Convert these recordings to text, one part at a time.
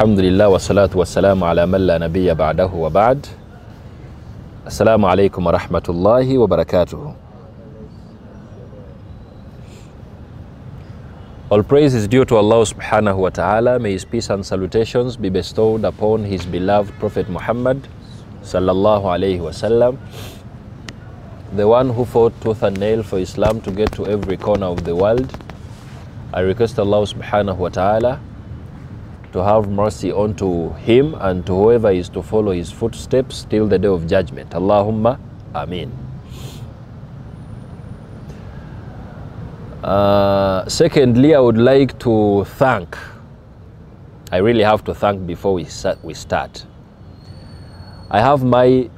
Alhamdulillah wa salatu wa salamu ala man la nabiyya ba'dahu wa ba'd. Assalamu alaikum wa rahmatullahi wa barakatuh. All praise is due to Allah subhanahu wa ta'ala. May his peace and salutations be bestowed upon his beloved Prophet Muhammad sallallahu alayhi wa sallam, the one who fought tooth and nail for Islam to get to every corner of the world. I request Allah subhanahu wa ta'ala to have mercy unto him and to whoever is to follow his footsteps till the day of judgment. Allahumma ameen. Secondly, I would like to thank, I really have to thank before we start. I have my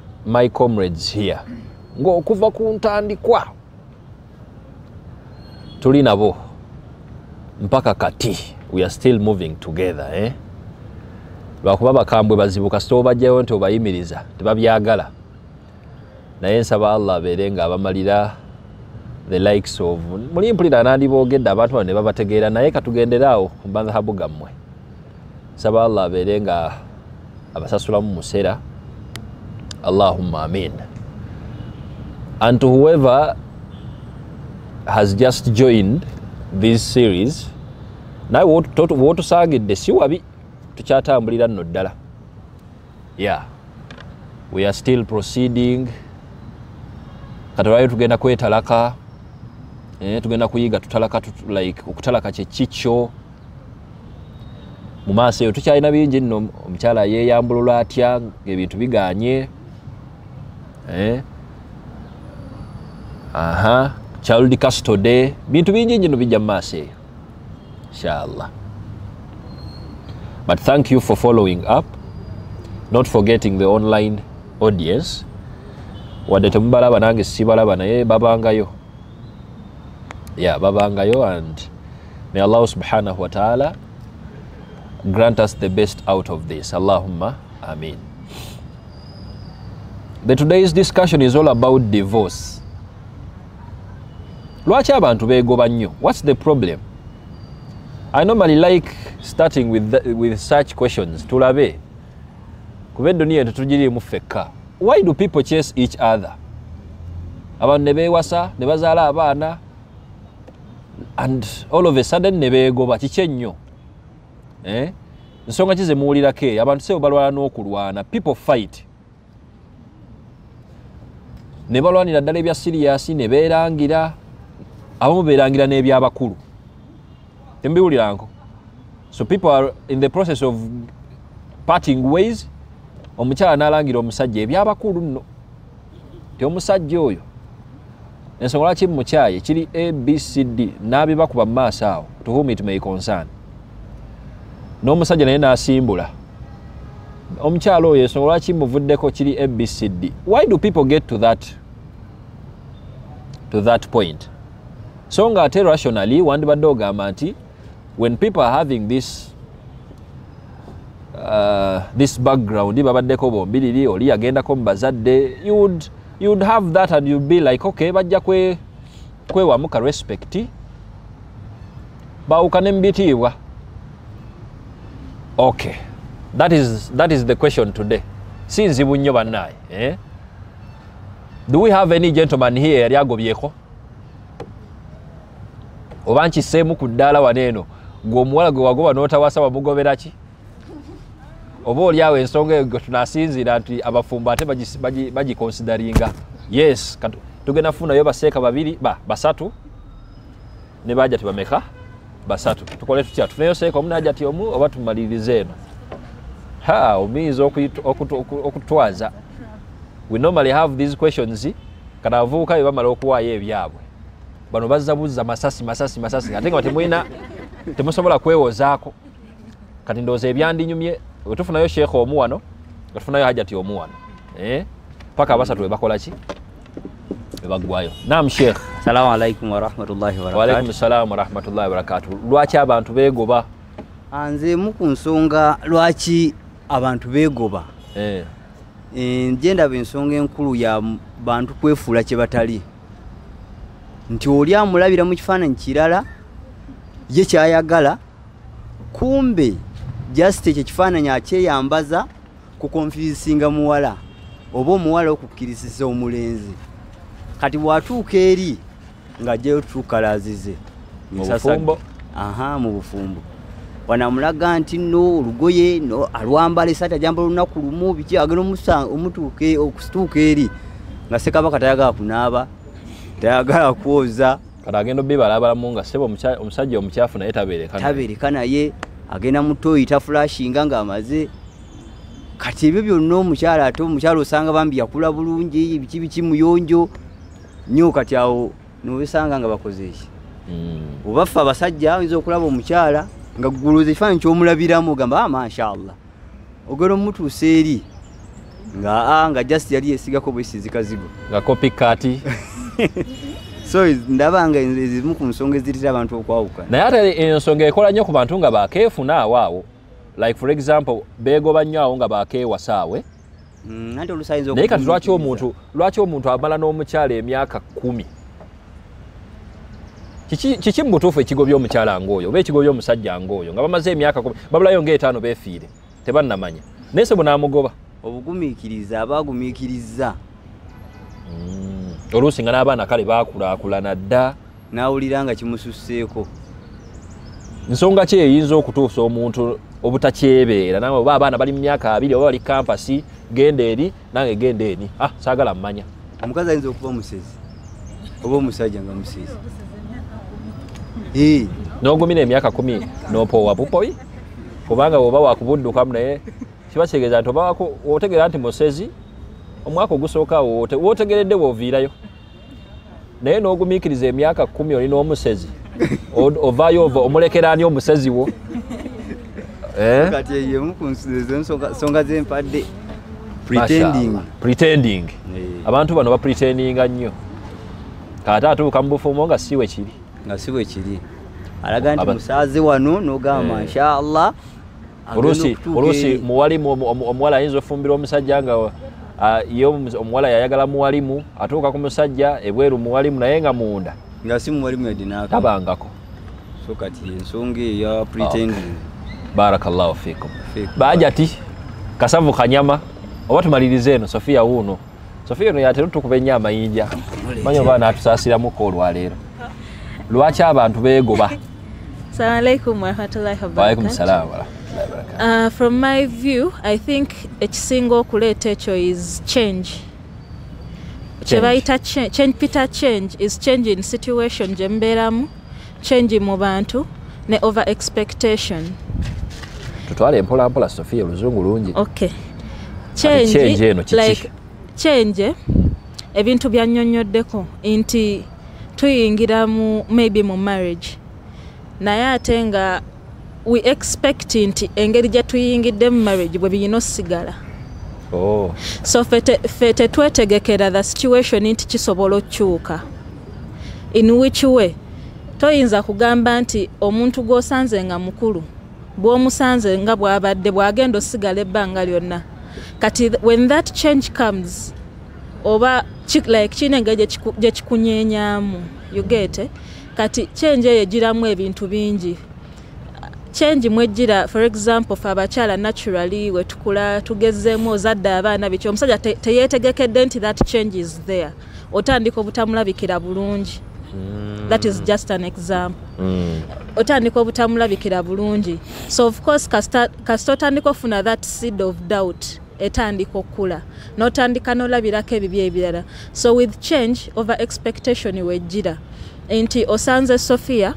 comrades here. Ngo kuva kuntandikwa tuli nabo mpaka kati. We are still moving together, lwakuba bakambwe bazibuka sito bajjayo nti obayimiriza tebabyagala, naye nsaba Allah abeere nga abamalira the likes of muli mpulira nandibogedde abantu bano ne babategeera, naye katugenderaawo ku madhahabu gammwe. Nsaba Allah abeere nga abasasulamu musera. Allahumma amin. And to whoever has just joined this series, naye wotusagidde si wabi, tukyatambulira nno ddala. Yeah, we are still proceeding. Katawaayo tugenda kwetalaka, tugenda kuyiga tutalaka, like okutalaka kye kikyo. Mu maaso eyo tukyalina bingi nno. Omukyala yeeyambulula atya ng'ebintu biganye. Child custody, bintu bingi nno bijja mu maaso eyo, inshallah. But thank you for following up, not forgetting the online audience. Wadde temubalaba nange sibalaba naye babangayo. Yeah, babangayo, and may Allah subhanahu wa ta'ala grant us the best out of this. Allahumma ameen. Today's discussion is all about divorce. Lwaki abantu beegoba nnyo? What's the problem? I normally like starting with such questions. Tulabe kuba eduniya tetugirimu ffekka. Why do people chase each other? Abantu ne beewasa ne bazaala abaana, and all of a sudden ne beegoba. Kiki ennyo? Nsonga ki ze muwulirako? Abantu sebo balwana n'okulwana. People fight. Ne balwanira ddala ebya siriasi ne beerangira. Abamu beerangira n'ebyabakulu. Tembiwuliranko. So people are in the process of parting ways. Omukyala n'alangira omusajja ebyabakulu nno. Ti omusajja oyo ensonga lwaki mukyaye kiri ABCD n'abibakuba mu maaso awo, to whom it may concern. N'omusajja naye n'asimbula. Omukyala oyo ensonga lwaki muvuddeko kiri ABCD. Why do people get to that point? So nga ate rationally wandibadde ogamba nti when people are having this background, babaddeko bombiriri, oli yagendako mu bazadde, you would have that and you'd be like, okay, bajja kwewamu ka respect, bawukane mu bitiibwa. Okay, that is the question today. Si nzibu nnyo bannaaye. Do we have any gentleman here yali agobyeko? Oba nkiseemu ku ddaala waneeno ng'omuwala gwe wagoba n'otawasa wamugobera ki? Oba oli awo ensonga eyo tunasinziira nti abafumbo ate bagikonsideringa. Yes, tugenda kufunayo baseeka babiri, basatu, ne bajja tibameka? Basatu. Tukole tutya? Tufuneyo seeka omu n'ajja ti omu, oba tumalirize eno? Omuyinza okutwaza. We normally have these questions. Kana avubuka bye bamala okuwaayo ebyabwe, bano bazzabuza masasi ate nga temusobola kwewozaako. Kati ndowooza ebyandinyumye bwe tufunayo sheikh omu wano, nga tufunayo hajjati omu wano, paka abasatu bwe bakola ki? Bwe baggwayo. Naam sheikh. Assalamu alaikum wa rahmatullahi wa barakatuh. Wa alaikum assalam wa rahmatullahi wa barakatuh. Lwaki abantu beegoba? Nze mu ku nsonga lwaki abantu beegoba. Nje ndaba ensonga enkulu ya bantu kwefuula kye batali. Nti oli amulabira mu kifaananyi kirala ye kyayagala, kumbe just ekyo kifaananyi akyeyambaza ku konfisinga muwala oba omuwala okukkirisiza omulenzi kati bw'atuuka eri ng'ajjayo tukalazize mu bufumbo wanamulaga nti no olugoye no alwambala esaati ajambala olunaku lumu biki agenda okutuuka eri nga Ssekabaka tayagala kunaaba tayagala kwoza kati agenda obibalabalamu nga sebo omusajja omukyafu naye tabeereka naye agenda mutoyi tafulashinga ng'amaze kati ebyo byonna omukyala ate omukyala osanga bambi yakula bulungi biki muyonjo nnyo kati awo nobesanga nga bakoze eki obaffe abasajja oyinza okulaba omukyala nga guluza ekifaananyi ky'omulabiramu ogamba mashallah ogera omutuusa eri nga just yali yesigako bwesizikazigo nga copycat so ndaba nga ezimu ku nsonga ezirira abantu okwawukana naye ate ensonga ekola nnyo ku bantu nga bakeefuna awaawo like for example beegoba nnyo awo nga bakeewasaawe naye kati lwaki omuntu amala n'omukyala emyaka 10 kiki mu butuufu ekigobya omukyala ng'oyo oba ekigobya omusajja ng'oyo nga bamaze emyaka 10 babulayo nga5 beefiire tebannamanya naye se bunaamugoba obugumiikiriza abagumiikiriza oluusi nga n'abaana kale baakulaakulana dda n'awulira nga kimususseeko nsonga ki eyinza okutuusa omuntu obutakyebeera nawe oba abaana bali mu myaka 2 oba bali kampasi genda eri nange genda eni saagala mmanya omukazi ayinza okuba musezi oba omusajja nga musezi n'ogumira emyaka 10 n'opoowa bupoyi kubanga oba wakubuddukamu naye kiba kitegeeza nti oba otegeera nti musezi omwaka ogusooka wootegeredde bw'oviirayo naye n'ogumiikiriza emyaka 10 oli n'omusezi ovaayo omulekera ani omusezi wo kati eyemu ku nsonga z'empadde pretending abantu bano bapretendinga nnyo kati atuuka mu bufumbo nga si we kiri alaga nti musaaze wano n'ogamba mashallah oluusi muwalimu omuwala ayinza ofumbira omusajja nga ye omuwala yayagala muwalimu atuuka ku musajja ebweru muwalimu naye nga munda nga si muwalimu yadinaka tabangako so kati ensonga eya pretending barakallahu fikum bajati kasavu kanyama oba tumalirize eno Sofia wuno Sofia eno yatera tukuba ennyama yinja manyo baana atusaasiramuko olwaleero lwaki abantu beegoba Assalamu alaikum wa rahmatullahi wa barakatuh. Wa alaikum salaam wa rahmatullahi wa barakatuh. From my view, I think ekisinga okuleeta ekyo is change. Change is change in situation gye mbeeramu, change mu bantu ne over expectation. Tutwale mpola mpola Sofia oluzungu lungi. Okay. Change eno like change ebintu byannyonnyoddeko nti tuyingira maybe mu marriage. Naye ate nga we expect nti engeri gye tuyingidde mu marriage bwe birina osigala. So fe tetwetegekera the situation nti kisobola okukyuka. In which way? Toyinza kugamba nti omuntu gw'osanze nga mukulu bw'omusanze nga bw'abadde bw'agenda osigala ebbanga lyonna. Kati when that change comes oba like kine engeri gye kikunyenyaamu, you get it? Kati change eyo egiramu ebintu bingi. Change mwejjira for example for abakyala naturally we tukula tugezeemu ozadde abaana biki omusajja teyeetegekedde nti that change is there otandika obutamulabikira bulungi. That is just an example. Otandika obutamulabikira bulungi. So of course kasita otandika ofuna that seed of doubt etandika okula n'otandika n'olabirako ebibi ebirala. So with change over expectation wejjira nti osanze Sofia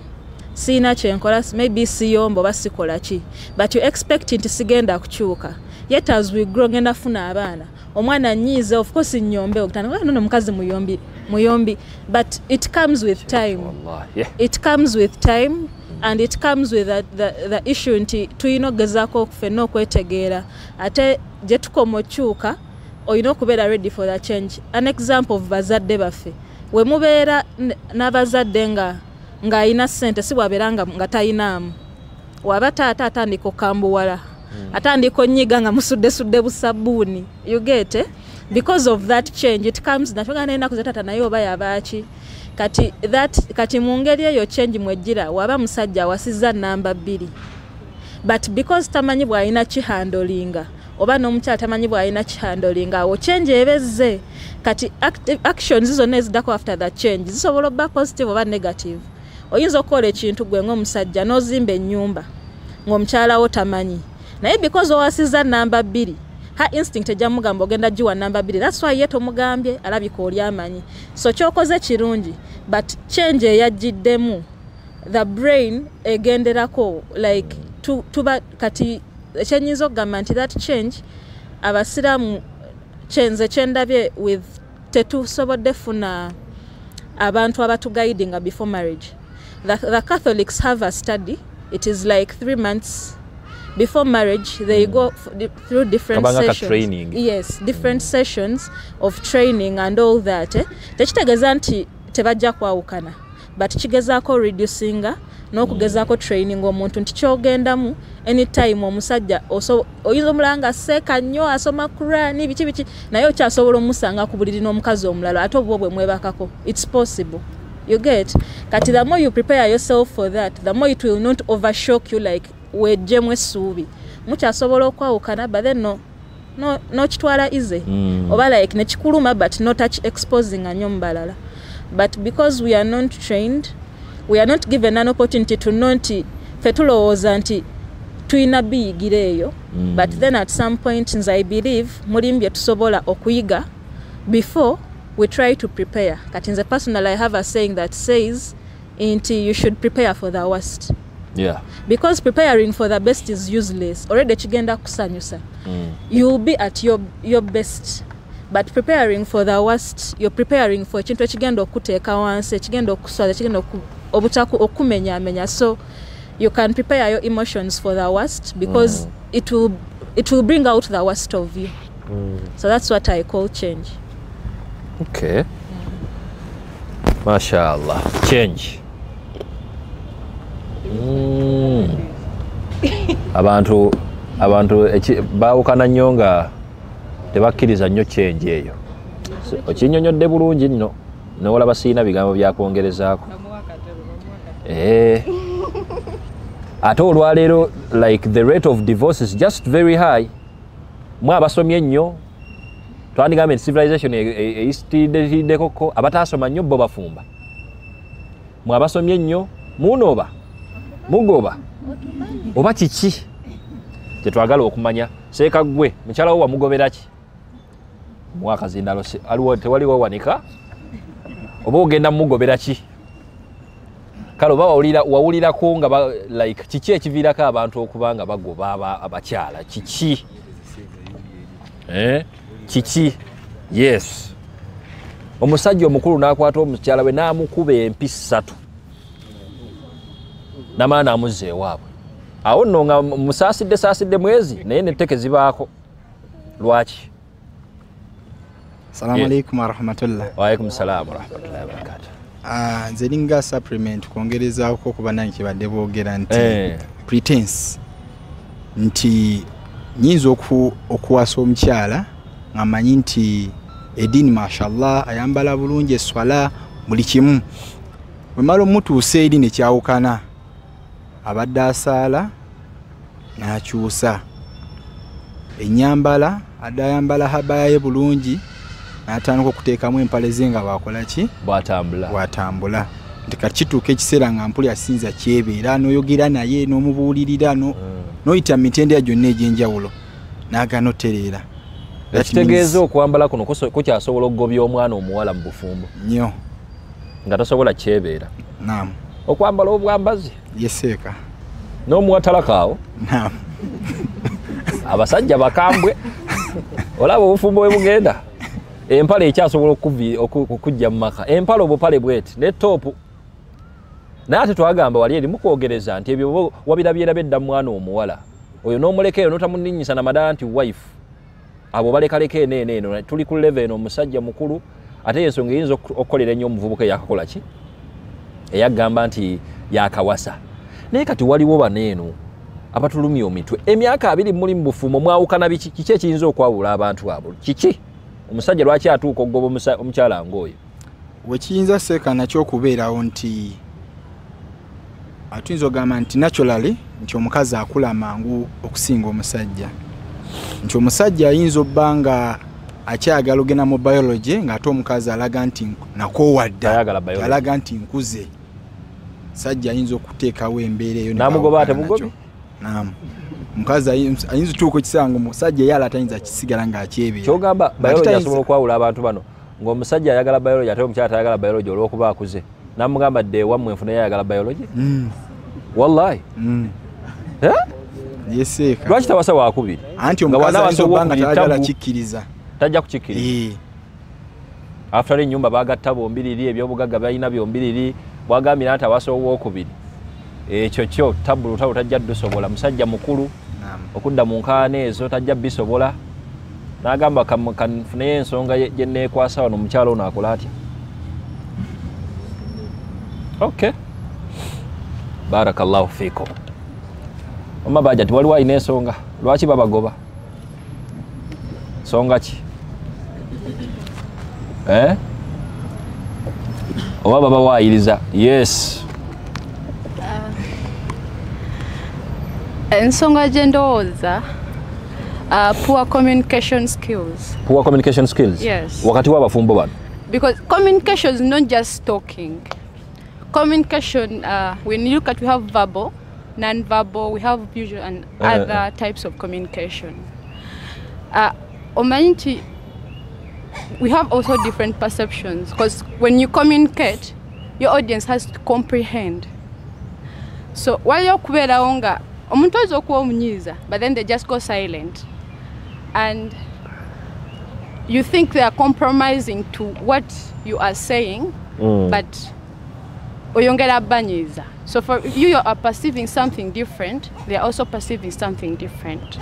sina kyenkola maybe siyombo basikola ki but you expect nti sigenda kukyuka yet as we grow ngenda funa abaana omwana nyize of course nnyombe okutana no mukazi muyombi but it comes with time. It comes with time and it comes with the issue nti tuyina okugezaako okufenna okwetegeera ate gye tukoma okyuka oyina okubeera ready for the change. An example of bazadde baffe we mubeera n'abazadde nga ayina ssente si bwabeera nga tayinaamu waba taata atandika okambuwala atandika onyiga nga musudde busabbuuni, you get it? Because of that change it comes natwagana n'ennaku zetata naye oba yabaaki kati mu ngeri eyo change mwejjira waba musajja awasizza namba 2 but because tamanyi bw'alina kihandolinga oba n'omukyala tamanyi bw'alina kihandolinga awo change ebezze kati actions zonna eziddako after that change zisobola okuba positive oba negative. Oyinza okukola ekintu gwe ng'omusajja n'ozimba ennyumba ng'omukyala wo tamanyi naye because owasiza namba 2 ha instinct ejamugamba ogenda jiwa namba 2 that's why yeto mugambye alabika oli amanyi so kyokoze kirungi but change eyajiddemu the brain egenderako like tuba kati ekyenyiza okugamba nti that change abasiramu kyenze kyendabye with tetusobodde funa abantu abatuguidinga before marriage. The Catholics have a study. It is like 3 months before marriage. They go through different sessions. Training. Yes, different sessions of training and all that. Tekitegeza nti tebajja kwawukana, but kigezaako reducinga n'okugezaako training omuntu nti kyogendamu anytime omusajja oyinza omulanga seeka nnyo asoma Quran biki naye okyasobola omusanga ku buliri n'omukazi omulala ate obwo bwe mwebakako. It's possible. You get? Kati the more you prepare yourself for that, the more it will not overshock you like wejemwe subi. Mukyasobola okwawukana but then no kitwala easy. Oba like nekikuluma but not touch exposing anyo mbalala. But because we are not trained, we are not given an opportunity to know nti fetulowooza nti tuyina biyigireeyo. But then at some point I believe mulimbye tusobola okuyiga before we try to prepare. Kati nze personally I have a saying that says you should prepare for the worst. Yeah. Because preparing for the best is useless. Already kigenda kusanyusa. You'll be at your best. But preparing for the worst, you're preparing for ekintu ekigenda okuteeka wansi, ekigenda okuswala, ekigenda obutaku okumenya. So you can prepare your emotions for the worst because it will bring out the worst of you. So that's what I call change. Okay. Mashallah. Change. Abantu bawukana nnyo nga tebakkiriza nnyo change eyo. Okinyonyodde bulungi nno n'olaba siina bigambo byakwongerezaako. Ate olwaleero like the rate of divorce is just very high. Mwe abasomye nnyo twandigambe nti civilization eyisitiddekoko abataasoma nnyo bo bafumba. Mwe abasomye nnyo munoba mugoba oba kiki kyetwagala okumanya. Seeka gwe mukyala wo wamugobera ki mwaka zindalo aliwo tewaliwo wanika oba ogenda mugobera ki kale oba wawulirako nga like kiki ekiviirako abantu okubanga bagoba abakyala kiki kiki? Yes, omusajja omukulu n'akwata omukyala we n'amukuba empi 3 n'amala n'amuzza ewaabwe. Awo nno nga musaasidde mwezi naye netteke zibaako. Lwaki? Assalamu alaikum warahmatullah. Wa alaikum salaam warahmatullahi wabarakatuh. Nze linga supplement kwongerezaako kuba nange kibadde boogera nti pretense nti nyinza okuwasa omukyala nga manyi nti edini mashallah ayambala bulungi eswala buli kimu. Bwe mala omutuusa eri ne kyawukana abadde asaala n'akyusa ennyambala adde ayambala habaya ye bulungi n'atandika okuteekamu empale ze nga bwakola ki bw'atambula nti kati kituuka ekiseera nga mpuli asinza kyebeera n'oyogera naye n'omubuulirira n'oyita mu mitendera gyonna egy'enjawulo n'agaana otereera. Ekitegeeza okwambala kuno kukyasobola okugobya omwana omuwala mu bufumbo nnyo nga tasobola kyebeera. Naam. Okwambala obwambazi yeseeka n'omuwatalakaawo. Naam. Abasajja bakambwe olaba obufumbo bwe bugenda empale ekyasobola okujja mu maka empale obupale bweti ne topu naye ate twagamba wali eri mukwogereza nti ebyo wabirabyerabedda mwana omuwala oyo n'omulekeyo n'otamunninyisa namadala nti wife abo balekaleka eno tuli ku level eno omusajja mukulu ate ensonga eyinza okukolera ennyo omuvubuka eyakakola ki eyagamba nti yakawasa. Naye kati waliwo baneeno abatulumya omitwe emyaka 2 muli mu bufumbo mwawukana biki kiki ekiyinza okwawula abantu abo kiki omusajja lwaki atuuka okugoba omukyala ng'oyo? Wekiyinza seeka nakyo okubeerawo nti atuyinza ogamba nti naturally nti omukazi akula mangu okusinga omusajja, nti omusajja ayinza obbanga akyagala ogenda mu biology ng'ate omukazi alaga nti nakoowadda alaga nti nkuze. Sajja ayinza okuteekawo embeera eyo namugoba ate mugobi. Omukazi ayinza tuuka ekisanga omusajja yala atayinza kisigala ng'akyebera. Kyogamba biology asobola okwawula abantu bano ng'omusajja ayagala biology ate omukyala tayagala biology olw'okuba akuze. Namugamba dde wammwe nfuna yayagala biology. Wallahi. Yeseeka. Lwaki tawasa wakubiri? Anti omukazi ayinza obbanga tayagala kikkiriza. Tajja kukikkiriza. After ennyumba bagatta bombiriri ebyobugagga balina byombiriri bwagambira nti awasa owokubiri. Ekyo kyo tabulu tajja dusobola musajja mukulu okudda mu nkaana ezo tajja bisobola. N'agamba kanfuneyo ensonga gye neekwasa wano omukyalo ono akola atya. Okay. Barakallahu fiikum. Oma baja ti waliwo alina ensonga. Lwaki babagoba? Songa ki? Oba baba waayiriza? Yes. Ensonga gye ndowooza poor communication skills. Poor communication skills? Yes. Wakati w'abafumbo bano? Because communication is not just talking. Communication, when you look at, we have verbal, non-verbal, we have visual and other types of communication. We have also different perceptions because when you communicate, your audience has to comprehend. So while you're kubeerawo nga omuntu ayinza okuba omunyiiza, but then they just go silent and you think they are compromising to what you are saying, but oyongera banyiiza. So for you are perceiving something different, they are also perceiving something different.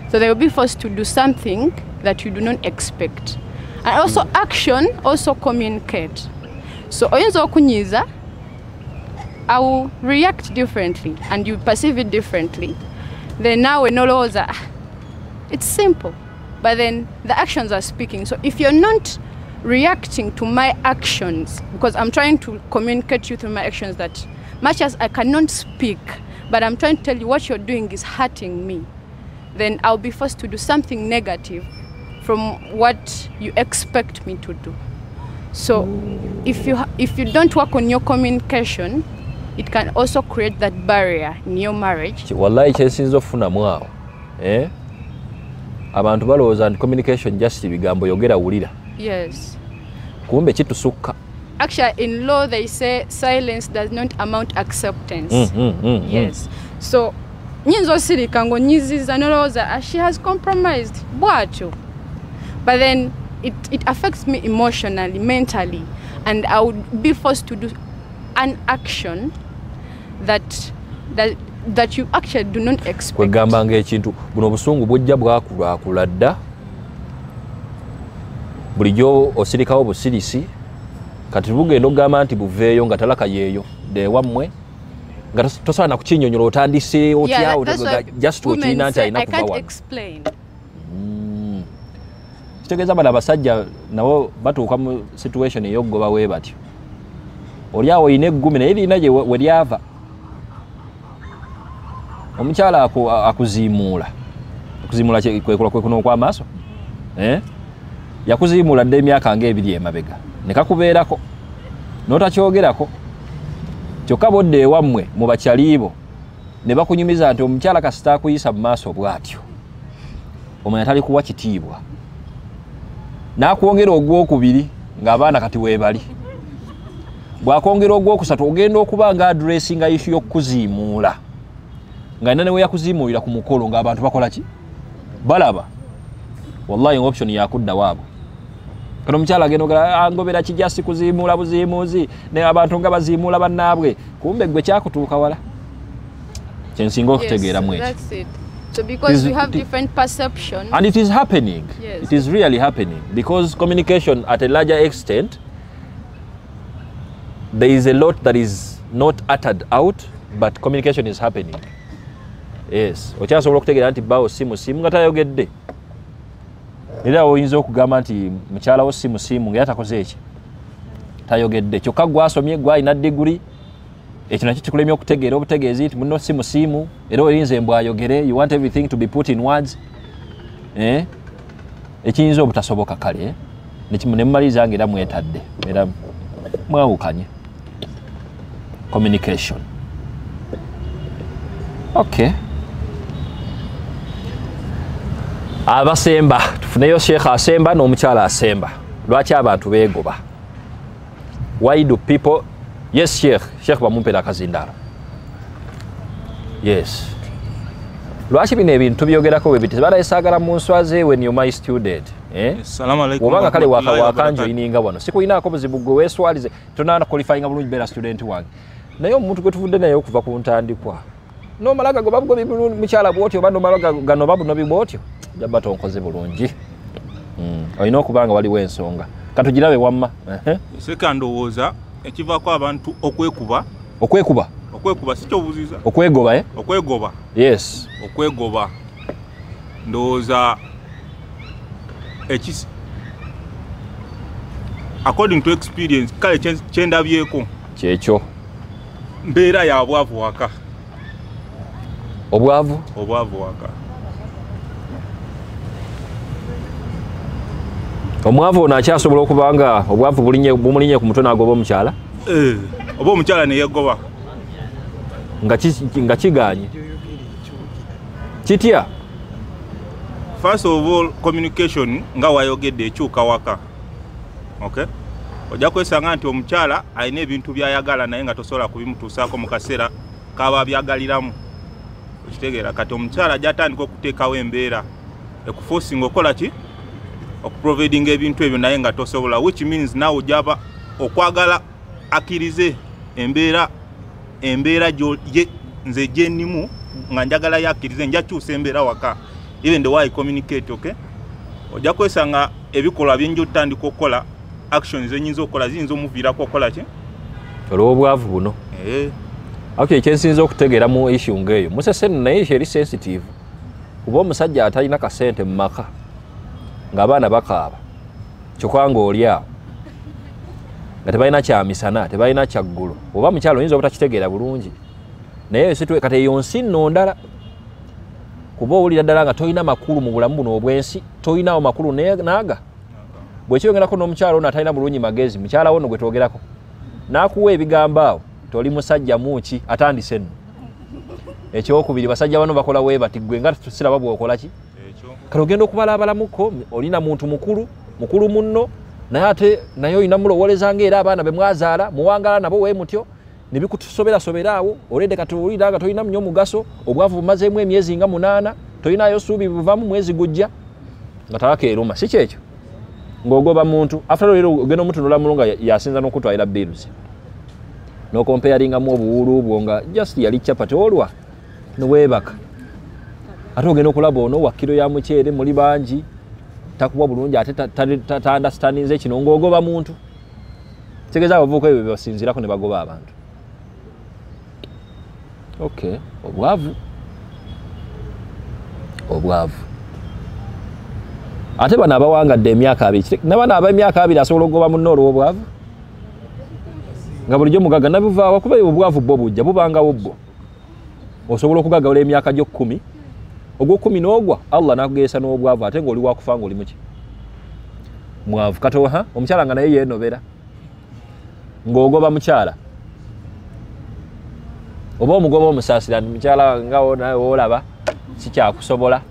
So they will be forced to do something that you do not expect. And also action also communicate. So oyinza okunyiiza, I will react differently and you perceive it differently. Then now we know that it's simple, but then the actions are speaking. So if you're not reacting to my actions, because I'm trying to communicate you through my actions that much as I cannot speak, but I'm trying to tell you what you're doing is hurting me, then I'll be forced to do something negative from what you expect me to do. So if you don't work on your communication, it can also create that barrier in your marriage. Wallahi kyesinza okufunamu awo. Abantu balowooza nti communication just bigambo yogera wulira. Yes. Kumbe kitusukka. Actually, in law they say silence does not amount acceptance. Yes. So nyinza osirika ngonyiziza nolowooza she has compromised bwatyo. But then it affects me emotionally, mentally, and I would be forced to do an action that you actually do not expect. Kwegamba ng'ekintu buno obusungu bujja bwakulakula dda bulijjo osirikawo busirisi kati bugenda okugamba nti buveeyo nga talaka yeeyo de wammwe nga tosobola na kukinnyonnyola otandise otyawo just okirina nti alina kuva wano. Kitegeeza bano abasajja nabo batuuka mu situation ey'okugoba bwe batyo. Oli awo olina eggumi naye lirina gye we lyava. Omukyala akuziimuula. Okuziimuula kwekola kwekuno okw'amaaso. Yakuziimuula dda emyaka ng'ebiri emabega. Ne kakubeerako. N'otakyogerako. Kyokka bodde ewammwe mu bakyaliibo ne bakunyumiza nti omukyala kasita akuyisa mu maaso bw'atyo. Omanya tali kuwa kitiibwa. N'akwongera ogwokubiri ng'abaana kati weebali. Bw'akwongera ogwokusatu ogenda okuba nga addressinga issue y'okuziimuula. Nga nane we yakuziimuulira ku mukolo ng'abantu bakola ki? Balaba. Wallahi option yakudda waabo. Kano omukyala agenda ngobera kijasi kuziimuula buziimuuzi ne abantu nga baziimuula bannaabwe. Kumbe gwe kyakutuuka wala. Kyensinga okutegeera mwekyo. That's it. So because we have different perceptions. And it is happening. Yes. It is really happening. Because communication at a larger extent, there is a lot that is not uttered out, but communication is happening. Yes. Okyasobola okutegeera nti bawo simu nga tayogedde. Era oyinza okugamba nti mukyalawo simu nga yatakoze eki. Tayogedde. Kyokka gwasomye gwalina degree ekyo nakyo kikulemye okutegeera obutegeezi nti muno si musiimu era olinze mbwayogere, you want everything to be put in words, ekiyinza obutasoboka kale ne mumaliriza nga era mwetadde era mwawukanye communication. Okay, abasemba tufuneyo Sheikh asemba n'omukyala asemba. Lwaki abantu beegoba? Why do people... Yes, Sheikh bamumpera akazindalo. Yes. Lwaki bino ebintu tubyogerako bwe biti balayisaagala mu nswaze when you my student. Assalamu alaikum. Obanga kale wakanjo ininga wano. Sikuyinaako buzibu gwe weeswalize tonaana qualifying bulungi beera student wange. Naye omuntu gwe tuvudde naye okuva ku ntandikwa. Nomalaga go babugo bibulungi mukyala bwotyo oba nomalaga gano babuno bibwotyo. Jabba tonkoze bulungi. Olina okubanga waliwo ensonga. Katugirabe wamma. Sekandowooza ekivaako abantu okwekuba. Okwekuba? Okwekuba si kyobuziza. Okwegoba Okwegoba. Yes. Okwegoba. Ndowooza ekisi according to experience kale kyendabyeko kyekyo mbeera ya bwavu waka. Obwavu waka. Omwavu ono akyasobola okubanga obwavu bumulinye ku mutwe n'agoba omukyala? Oba omukyala ne yegoba. Nga kiganye. Kitya? First of all, communication nga wayogedde ekyuka waka. Okay? Ojja kwesanga nti omukyala alina ebintu byayagala naye nga tosobola kubimutuusaako mu kaseera kaba byagaliramu. Okitegeera kati omukyala gy'atandika okuteekawo embeera ekuforcing okola ki? Okuproviding ebintu ebyo naye nga tosobola, which means nawe ojaba okwagala akkirize embeera nze gyennimu nga njagala yakkirize njakyusa embeera waka. Even the way I communicate, okay? Ojja kwesanga ebikolwa byenja otandika okukola actions enyinza okukola ziyinza omuviirako okukola ki? Olw'obwavu buno. Okay, ekyensinza okutegeera mu issue ng'eyo museseno naye ekyo eri sensitive kuba omusajja atalina kasente mu maka ng'abaana bakaaba kyokwanga oli awo nga tebalina kyamisana tebalina kyaggulu oba mukyalo oyinza obutakitegeera bulungi naye kati eyo nsi nno ndala kuba owulira ddala nga tolina makulu mu bulamu buno obwensi tolinawo makulu naaga bwekyongerako n'omukyalo ono atalina bulungi magezi mukyala wo no gwe twogerako n'akuwa ebigambo awo toli musajja muki atandise nno ekyokubiri basajja bano bakola webati gwe nga tusiraba bw'okola ki kati ogenda okubalabalamuko olina muntu mukulu munno naye ate naye olina mulowoleza ngaera abaana be mwazaala muwangala nabo wee mutyo ne bikutusobera awo olede kati olida nga tolina nnyo mugaso obwavu bumazeemu emyezi nga 8 tolinayo ssuubi buvamu mwezi gujja nga tabakeeruma si kyekyo ng'ogoba muntu after all ogenda omutunula mulunga yasinza n'okutwalira bills n'okomparingamu obuwulu bwo nga just yali capati olwa neweebaka ate ogenda okulaba ono wa kiro ya muceere muli bangi takuwa bulungi ate ta-understandinze kino ng'ogoba muntu kitegeeza abavubuka ebyo bebasinzirako ne bagoba abantu. Okay, obwavu ate bano abawangadde emyaka 2 nabano ab'emyaka 2 asobola okugoba munno olw'obwavu nga bulijjo mugaga nabivaawa kuba obwavu bwo bujja bubangawo bwo osobola okugagawula emyaka gyo 10 ogwo 10 n'ogwa Allah nakugeesa n'obwavu ate ng'oli wakufa ng'oli muki mwavu katoha omukyala nga naye yeenobera ng'ogoba mukyala oba omugoba omusaasira mukyala ngawo naye olaba sikyakusobola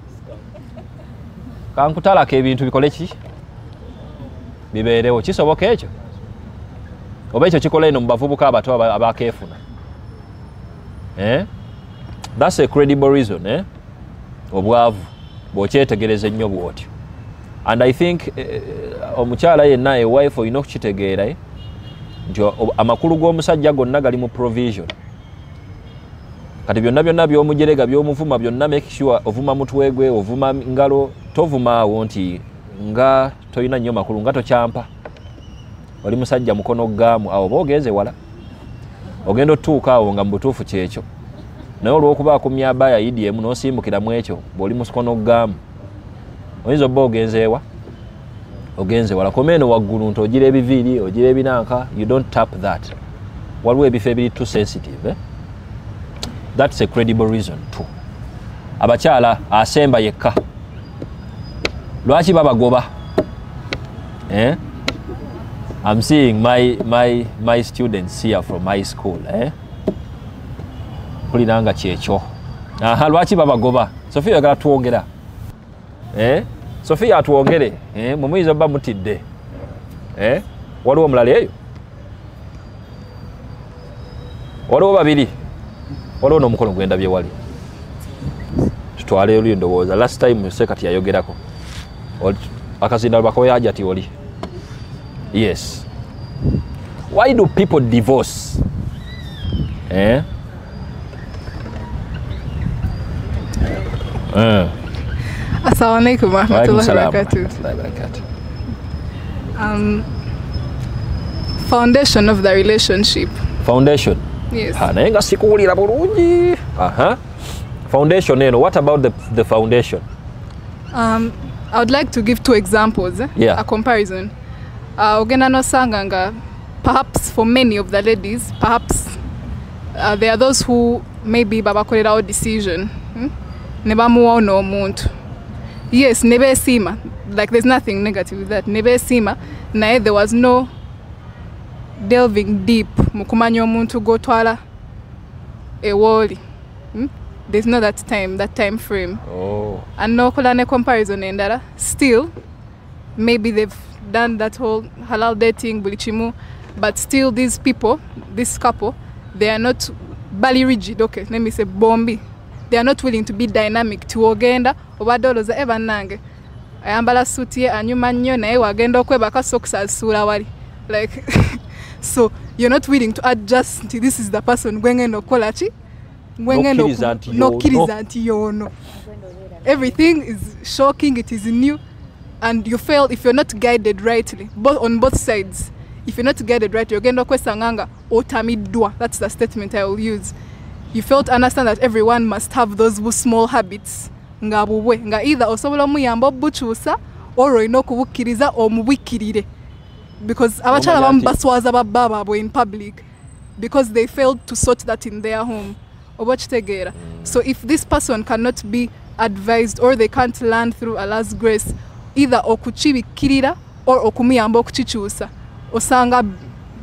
kankutalako ebintu bikole ki bibeerewo kisoboka ekyo oba ekyo kikola eno mu bavubuka abato abakeefuna that's a credible reason obwavu bw'okyetegereza ennyo bw'otyo and I think omukyala yenna ewife olina okukitegeera nti amakulu g'omusajja gonna gali mu provision kati byonna by'omujerega by'omuvuma byonna make sure ovuma mutwe gwe ovuma ngalo tovuma awo nti nga tolina nnyo makulu nga tokyampa oli musajja mukono gaamu awo oba ogenze wala ogenda otuuka awo nga mu butuufu kyekyo naye olw'okuba akumya abaya idiemu n'osimbukiramu ekyo bw'oli mukono gaamu oyinza obba ogenze wala koma eno waggulu nti ogira ebiviiri ogira ebinanka you don't tap that waliwo ebifo ebiri too sensitive that's a credible reason too. Abakyala asemba yekka lwaki babagoba? I'm seeing my students here from high school kulinanga kyekyo. Aha, lwaki babagoba? Sophia yagala tuwongera. Sophia atuwongere. Mumuyinza bba mutidde. Waliwo omulala eyo? Waliwo babiri? Waliwo n'omukono gwendabye wali? Tutwale oli ndowooza. Last time sekati yayogerako. Akazindalo bakoyaja ati oli. Yes. Why do people divorce? Assalamu alaikum wa rahmatullahi wa barakatuh. Foundation of the relationship. Foundation? Yes. Naye nga sikuwulira bulungi. Foundation eno, what about the foundation? I would like to give two examples, a comparison. Ogenda nosanga nga perhaps for many of the ladies, perhaps there are those who maybe babakolerawo decision. Nebamuwa ono omuntu. Yes, nebesima. Like there's nothing negative with that. Nebesima. Naye there was no delving deep. Mukumanya omuntu gotwala ewoli. There's not that time frame. Oh. And no kolane comparison endala. Still, maybe they've done that whole halal dating, bulichimu, but still these people, this couple, they are not bali rigid. Okay, let me say bombi. They are not willing to be dynamic. To ogenda obadolo za eba nange. Ayambala suit ye anyuma nnyo naye wagenda okwebaka socks asula wali. Like so you're not willing to adjust to this is the person gwengendo kolachi. No kirizanti yono. Everything is shocking, it is new, and you fail if you're not guided rightly, on both sides. If you're not guided right, you're going to kwesanganga otamidwa. That's the statement I will use. You fail to understand that everyone must have those small habits. Nga either osobola muyamba buchusa or oyina okubukiriza omubikirire. Because abachala bambaswaza bababo in public because they failed to sort that in their home. So if this person cannot be advised or they can't learn through Allah's grace, either okuchibikirira or okumuyamba okuchichusa osanga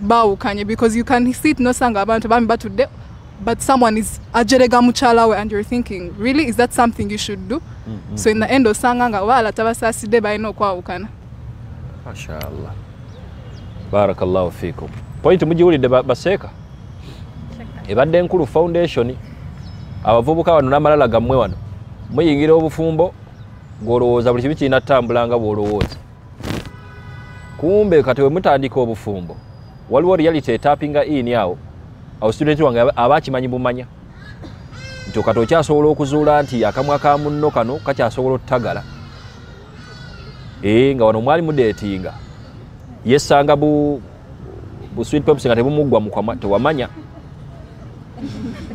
bawukanye, because you can see it no sanga abantu bambi today, but someone is ajerega muchalawe and you're thinking, really, is that something you should do? So in the end osanga nga wala tabasaside bayino kwawukana. Mashallah. Barakallahu fikum. Point mujiwulidde baseka. Ebadde nkulu foundation abavubuka wano n'amalala gammwe wano muyingira obufumbo ng'olowooza buli kibi kirina ttambula nga bw'olowooza. Kumbe kati we mutandika obufumbo waliwo reality etapinga in awo student wange aba akimanyi bumanya nti kati okyasobola okuzuula nti akamwa ka munno kano kakyasobola ottagala nga wano mwali mudeetinga yesanga bu sweet pops nga tebumuggwa mukwama tewamanya.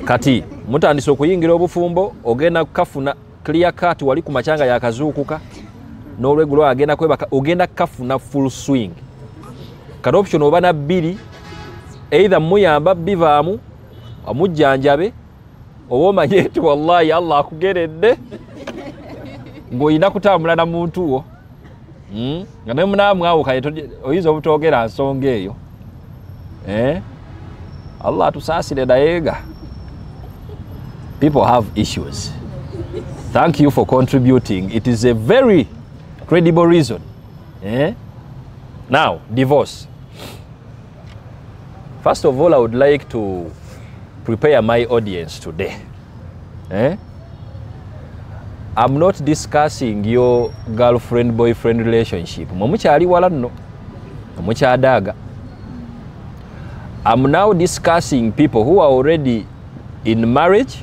Kati mutandise okuyingira obufumbo ogenda kukafuna clear cut wali ku machanga yakazuukuka n'olwegulo agenda kwebaka ogenda kukafuna full swing. Kati option oba na bbiri, either muyamba bivaamu amujjanjabe oba omanye nti wallahi Allah akugeredde ng'olina kutambula na muntu wo nga ne munaamwawukanye oyinza obutogera nsonga eyo. Allah tusaasire daega. People have issues. Thank you for contributing. It is a very credible reason. Now, divorce. First of all, I would like to prepare my audience today. I'm not discussing your girlfriend-boyfriend relationship. Mumukyali wala nno. Mukyadaga. I'm now discussing people who are already in marriage.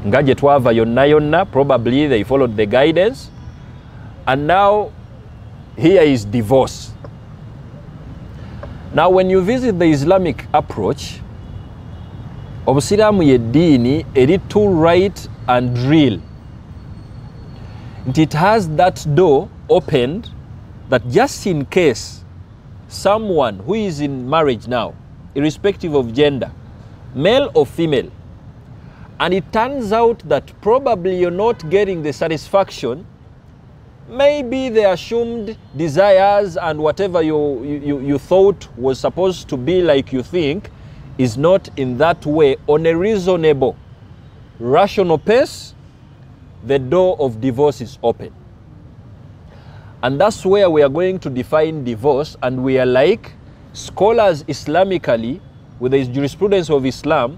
Ngaje twava yonna yonna, probably they followed the guidance. And now here is divorce. Now when you visit the Islamic approach, obusiramu ye dini eri too right and real. And it has that door opened that just in case someone who is in marriage now irrespective of gender, male or female, and it turns out that probably you're not getting the satisfaction, maybe the assumed desires and whatever you thought was supposed to be like you think is not in that way, on a reasonable, rational pace, the door of divorce is open. And that's where we are going to define divorce, and we are like scholars Islamically, with the jurisprudence of Islam,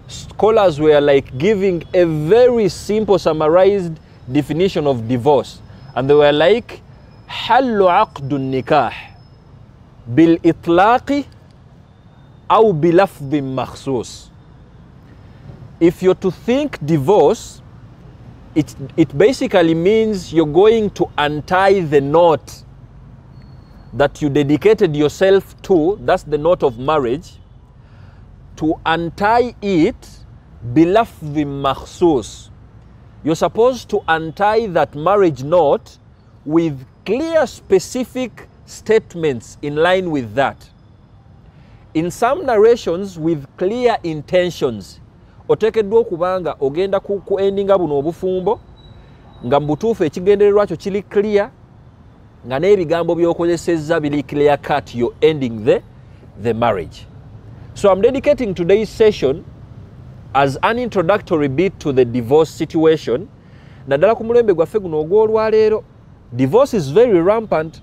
scholars were like giving a very simple summarized definition of divorce. And they were like, حل عقد النكاح بالإطلاق أو بلفظ مخصوص. If you're to think divorce, it basically means you're going to untie the knot that you dedicated yourself to, that's the knot of marriage, to untie it bilafdhi makhsus. You're supposed to untie that marriage knot with clear specific statements in line with that. In some narrations with clear intentions. Otekeddwa okubanga ogenda ku endinga buno obufumbo nga mbutuufu ekigendererwa kyo kiri clear, nga n'ebigambo by'okozesezza biri clear cut, you're ending the marriage. So I'm dedicating today's session as an introductory bit to the divorce situation. Naddala ku mulembe gwaffe guno ogw'olwaleero, divorce is very rampant,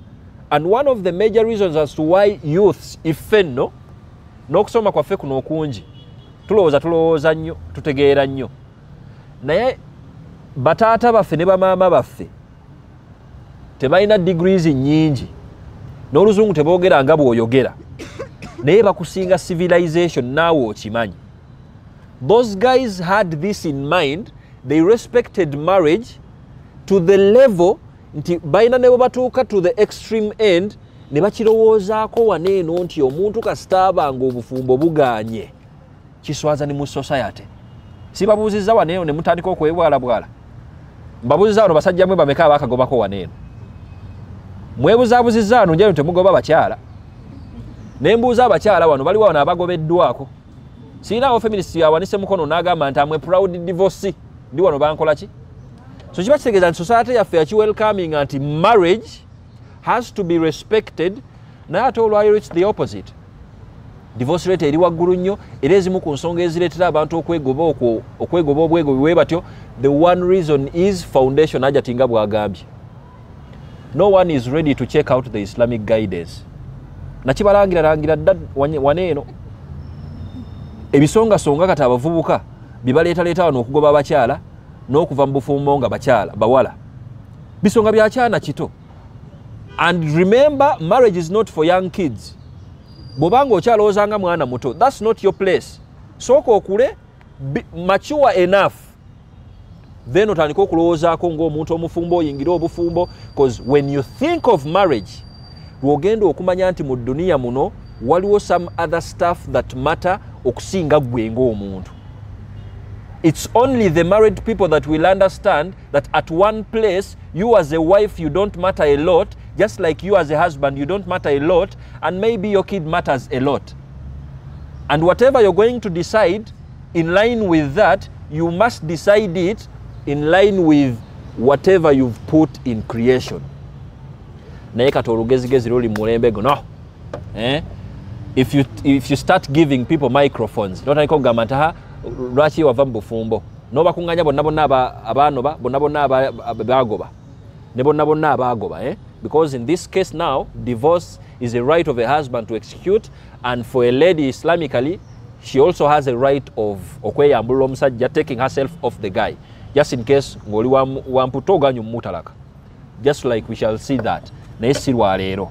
and one of the major reasons as to why youths ifenno n'okusoma kwaffe kuno okungi tulowooza nnyo, tutegeera nnyo, naye bataata baffe ne bamaama baffe tebalina degrees nnyingi, n'oluzungu teboogera nga bw'oyogera, naye bakusinga civilization naawe okimanyi. Those guys had this in mind. They respected marriage to the level nti balina ne batuuka to the extreme end ne bakirowoozaako waneeno nti omuntu kasitaabanga obufumbo bugaanye kiswaza ne mu society. Sibabuuzizza waneeno ne mutandika okwebwalabwala. Mbabuuzizza wano basajja mwe bameka abakagobako waneeno. Mwebuzaabuzizza wano njayo temugoba bakyala. Ne mbuuza abakyala wano baliwo wano abagobeddwako. Sinaawo feminist yawanise mukono n'agamba nti amwe proud divorce ndi wano bankola ki? So kiba kitegeeza nti society yaffe yakiwelcoming nti marriage has to be respected, naye ate olwaliro it's the opposite. Divorce rate eri waggulu nnyo, era ezimu ku nsonga ezireetera abantu okwegoba obwegobi bwe batyo. The one reason is foundation, Hajati nga bw'agambye. No one is ready to check out the Islamic guidance. Nakibalangira dda waneeno. Ebisonga kati abavubuka bibaleeta wano okugoba abakyala n'okuva mu bufumbo nga bakyala bawala. Bisonga byakyana kito. And remember, marriage is not for young kids. Bobanga okyalowooza nga mwana muto, that's not your place. Sooka okule, mature enough, then otandika okulowoozaako ng'omuntu omufumbo oyingira obufumbo, because when you think of marriage, lwogenda okumanya nti mu duniya muno waliwo some other stuff that matter okusinga gwe ng'omuntu. It's only the married people that will understand that at one place, you as a wife, you don't matter a lot, just like you as a husband, you don't matter a lot, and maybe your kid matters a lot. And whatever you're going to decide, in line with that, you must decide it in line with whatever you've put in creation. Naye kati olugezigezi luli mulembe guno. If you start giving people microphones, notandika okugamba nti lwaki wava mu bufumbo, n'obakuŋŋanya bonna abaanoba, bonna abagoba, ne bonna abagoba. Because in this case now, divorce is a right of a husband to execute, and for a lady Islamically, she also has a right of okweyambulula omusajja, taking herself off the guy, just in case ng'oli wamputa oganya omutalaka. Just like we shall see that. Naye si lwaleero.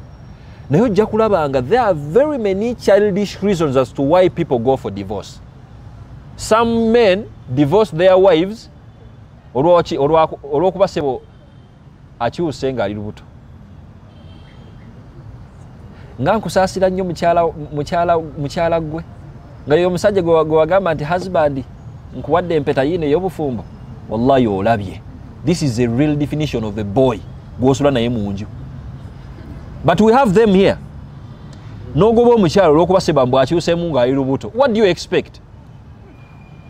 Naye ojja kulabanga there are very many childish reasons as to why people go for divorce. Some men divorce their wives olw'okuba sebo akyuse ng'ali lubuto. Nga nkusaasira nnyo mukyala gwe, nga yo omusajja gwe wagamba nti husband nkuwadde empeta yino ey'obufumbo, wallahi olabye. This is a real definition of a boy gw'osula naye mu nju. But we have them here. N'ogoba omukyala olw'okuba Sebambu akyuseemu ng'ali lubuto. What do you expect?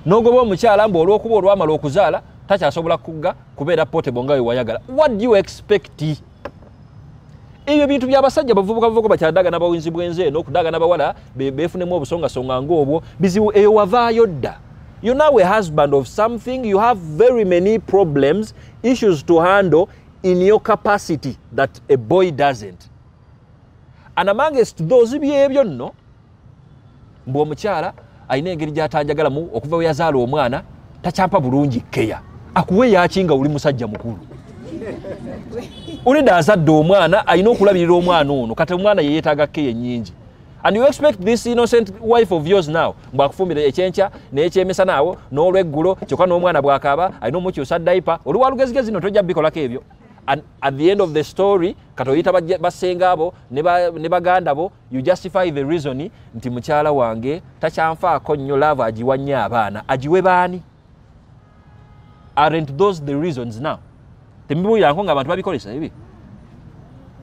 N'ogoba omukyala mbu olw'okuba olwamala okuzaala takyasobola kugga kubeera portable nga we wayagala. What do you expect? Ebyo bintu by'abasajja bavubuka bakyadagana bawinzi bwenze n'okudagana bawala beefunemu obusongasonga ng'obwo bizibu eyo wavaayo dda. You're now a husband of something, you have very many problems, issues to handle in your capacity that a boy doesn't. And amongst those byebyo nno mbu omukyala alina engeri gy'atanjagalamu okuva we yazaala omwana takyampa bulungi keya akuwe yakinga uli musajja mukulu ulida azadde omwana alina okulabirira omwana ono kati omwana ye yeetaaga keya ennyingi. And you expect this innocent wife of yours now mbu akufumbire ekyenkya n'ekyemesa naawo n'olweggulo kyokka n'omwana bw'akaaba alina omukyusa dayapa oli wa lugezigezi no tojja bikolako ebyo. And at the end of the story katoyita basenga abo ne baganda bo you justify the reason nti mukyala wange takyanfaako nnyo love agiwa nnyo abaana agiwe baani? Aren't those the reasons now? Tembibuuliranko nga abantu babikolesa ebi.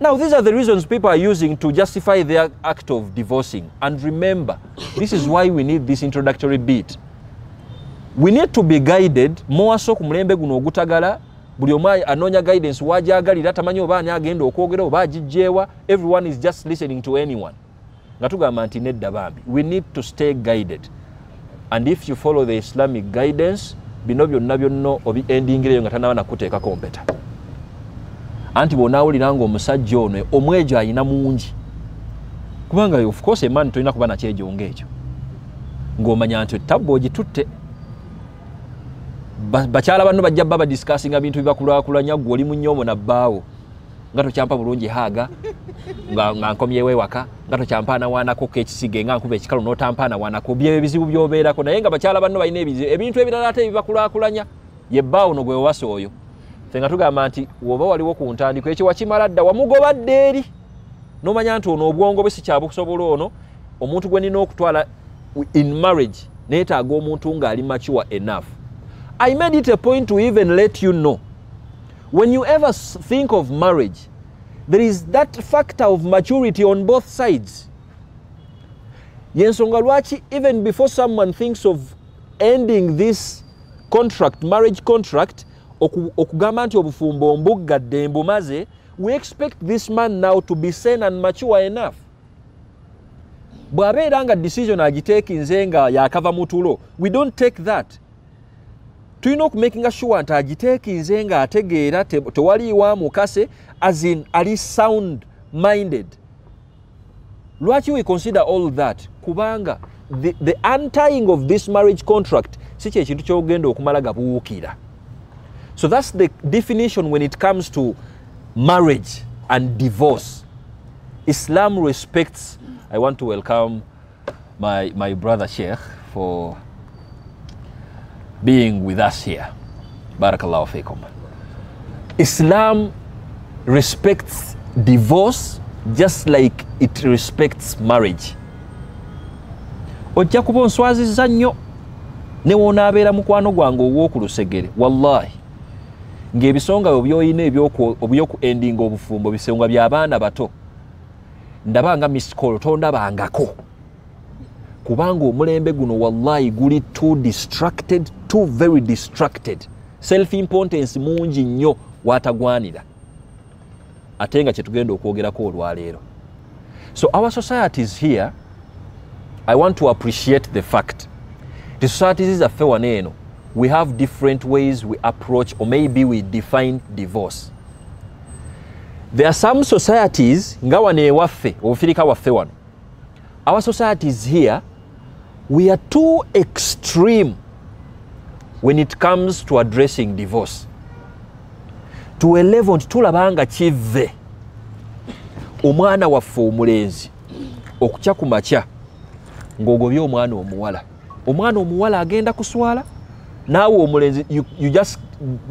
Now these are the reasons people are using to justify their act of divorcing. And remember, this is why we need this introductory bit. We need to be guided more so ku mulembe guno ogutagala buli omu anoonya guidance wajagalira tamanyi oba ani agenda okwogera oba agijjeewa. Everyone is just listening to anyone. Nga tugamba nti nedda bambi. We need to stay guided. And if you follow the Islamic guidance, bino byonna byonna obiendingireyo nga tanaba nakuteekako kompeta. Anti bw'onaawulira ng'omusajja ono omwejo alina mungi. Kubanga of course emani tolina kuba nakyejo ng'ekyo. Ng'omanya nti ettabba ogitutte. Bakyala banno bajja baba discussinga bintu bibakulaakulanya gwe oli mu nnyomo na bbaawo. Nga tokyampa bulungi haaga nga nkomyewo ewaka nga tokyampaana waanako k'ekisige nga nkuba ekikalu n'otampaana waanako bye bizibu by'obeerako naye nga bakyala banno balina ebizibu ebintu ebirala ate ebibakulaakulanya ye bbaawo no gwe wawasa oyo. Ffe nga tugamba nti woba waliwo ku ntandiko ekyo wakimala dda wamugobadde eri n'omanya nti ono obwongo bwe sikyabukusobola ono omuntu gwe nina okutwala in marriage neetaaga omuntu ng'ali mature enough. I made it a point to even let you know when you ever think of marriage there is that factor of maturity on both sides. Yensonga lwaki even before someone thinks of ending this contract, marriage contract, okugamba nti obufumbo mbuggadde mbumaze, we expect this man now to be sane and mature enough. Bw'abeera nga decision agiteekinze nga yakava mu tulo, we don't take that. Tulina okumakinga sure nti agiteekinze nga ategeera tewaliiwa mukase as in ali sound minded. Lwaki we consider all that? Kubanga the untying of this marriage contract si kye kintu ky'ogenda okumala gabuukira. So that's the definition when it comes to marriage and divorce. Islam respects. I want to welcome my brother Sheikh for being with us here. Barakallahu fikum. Islam respects divorce just like it respects marriage. Ojja kuba onswazizza nnyo ne wonaabeera mukwano gwange ow'okulusegere wallahi ng'ebisonga byoyina ebyoku ending obufumbo bisonga by'abaana bato ndabanga miss call tondabangako kubanga omulembe guno wallahi guli too very distracted. Self importance mungi nnyo watagwanira ate nga kyetugenda okwogerako olwaleero. So our societies here, I want to appreciate the fact the societies are fair eno. We have different ways we approach or maybe we define divorce. There are some societies nga wane waffe obufirika waffe wano. Our societies here, we are too extreme when it comes to addressing divorce. To a level tulabanga kive omwana waffe omulenzi okukya ku makya ng'ogobye omwana omuwala agenda kuswala naawe omulenzi you just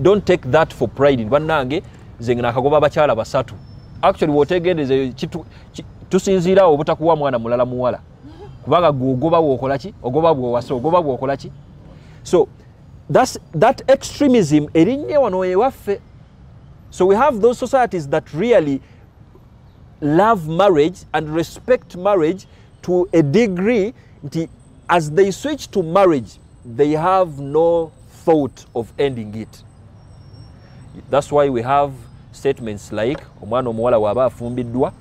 don't take that for pride. Bannange nze nakagoba abakyala basatu. Actually wotegendeze tusinziirawo obutakuwa mwana mulala muwala kubanga gwogoba bwokola ki ogoba bwowasa ogoba bwokola ki. So that extremism erinnya wano ewaffe. So we have those societies that really love marriage and respect marriage to a degree as they switch to marriage, they have no thought of ending it. That's why we have statements like omwana omuwala waba afumbiddwa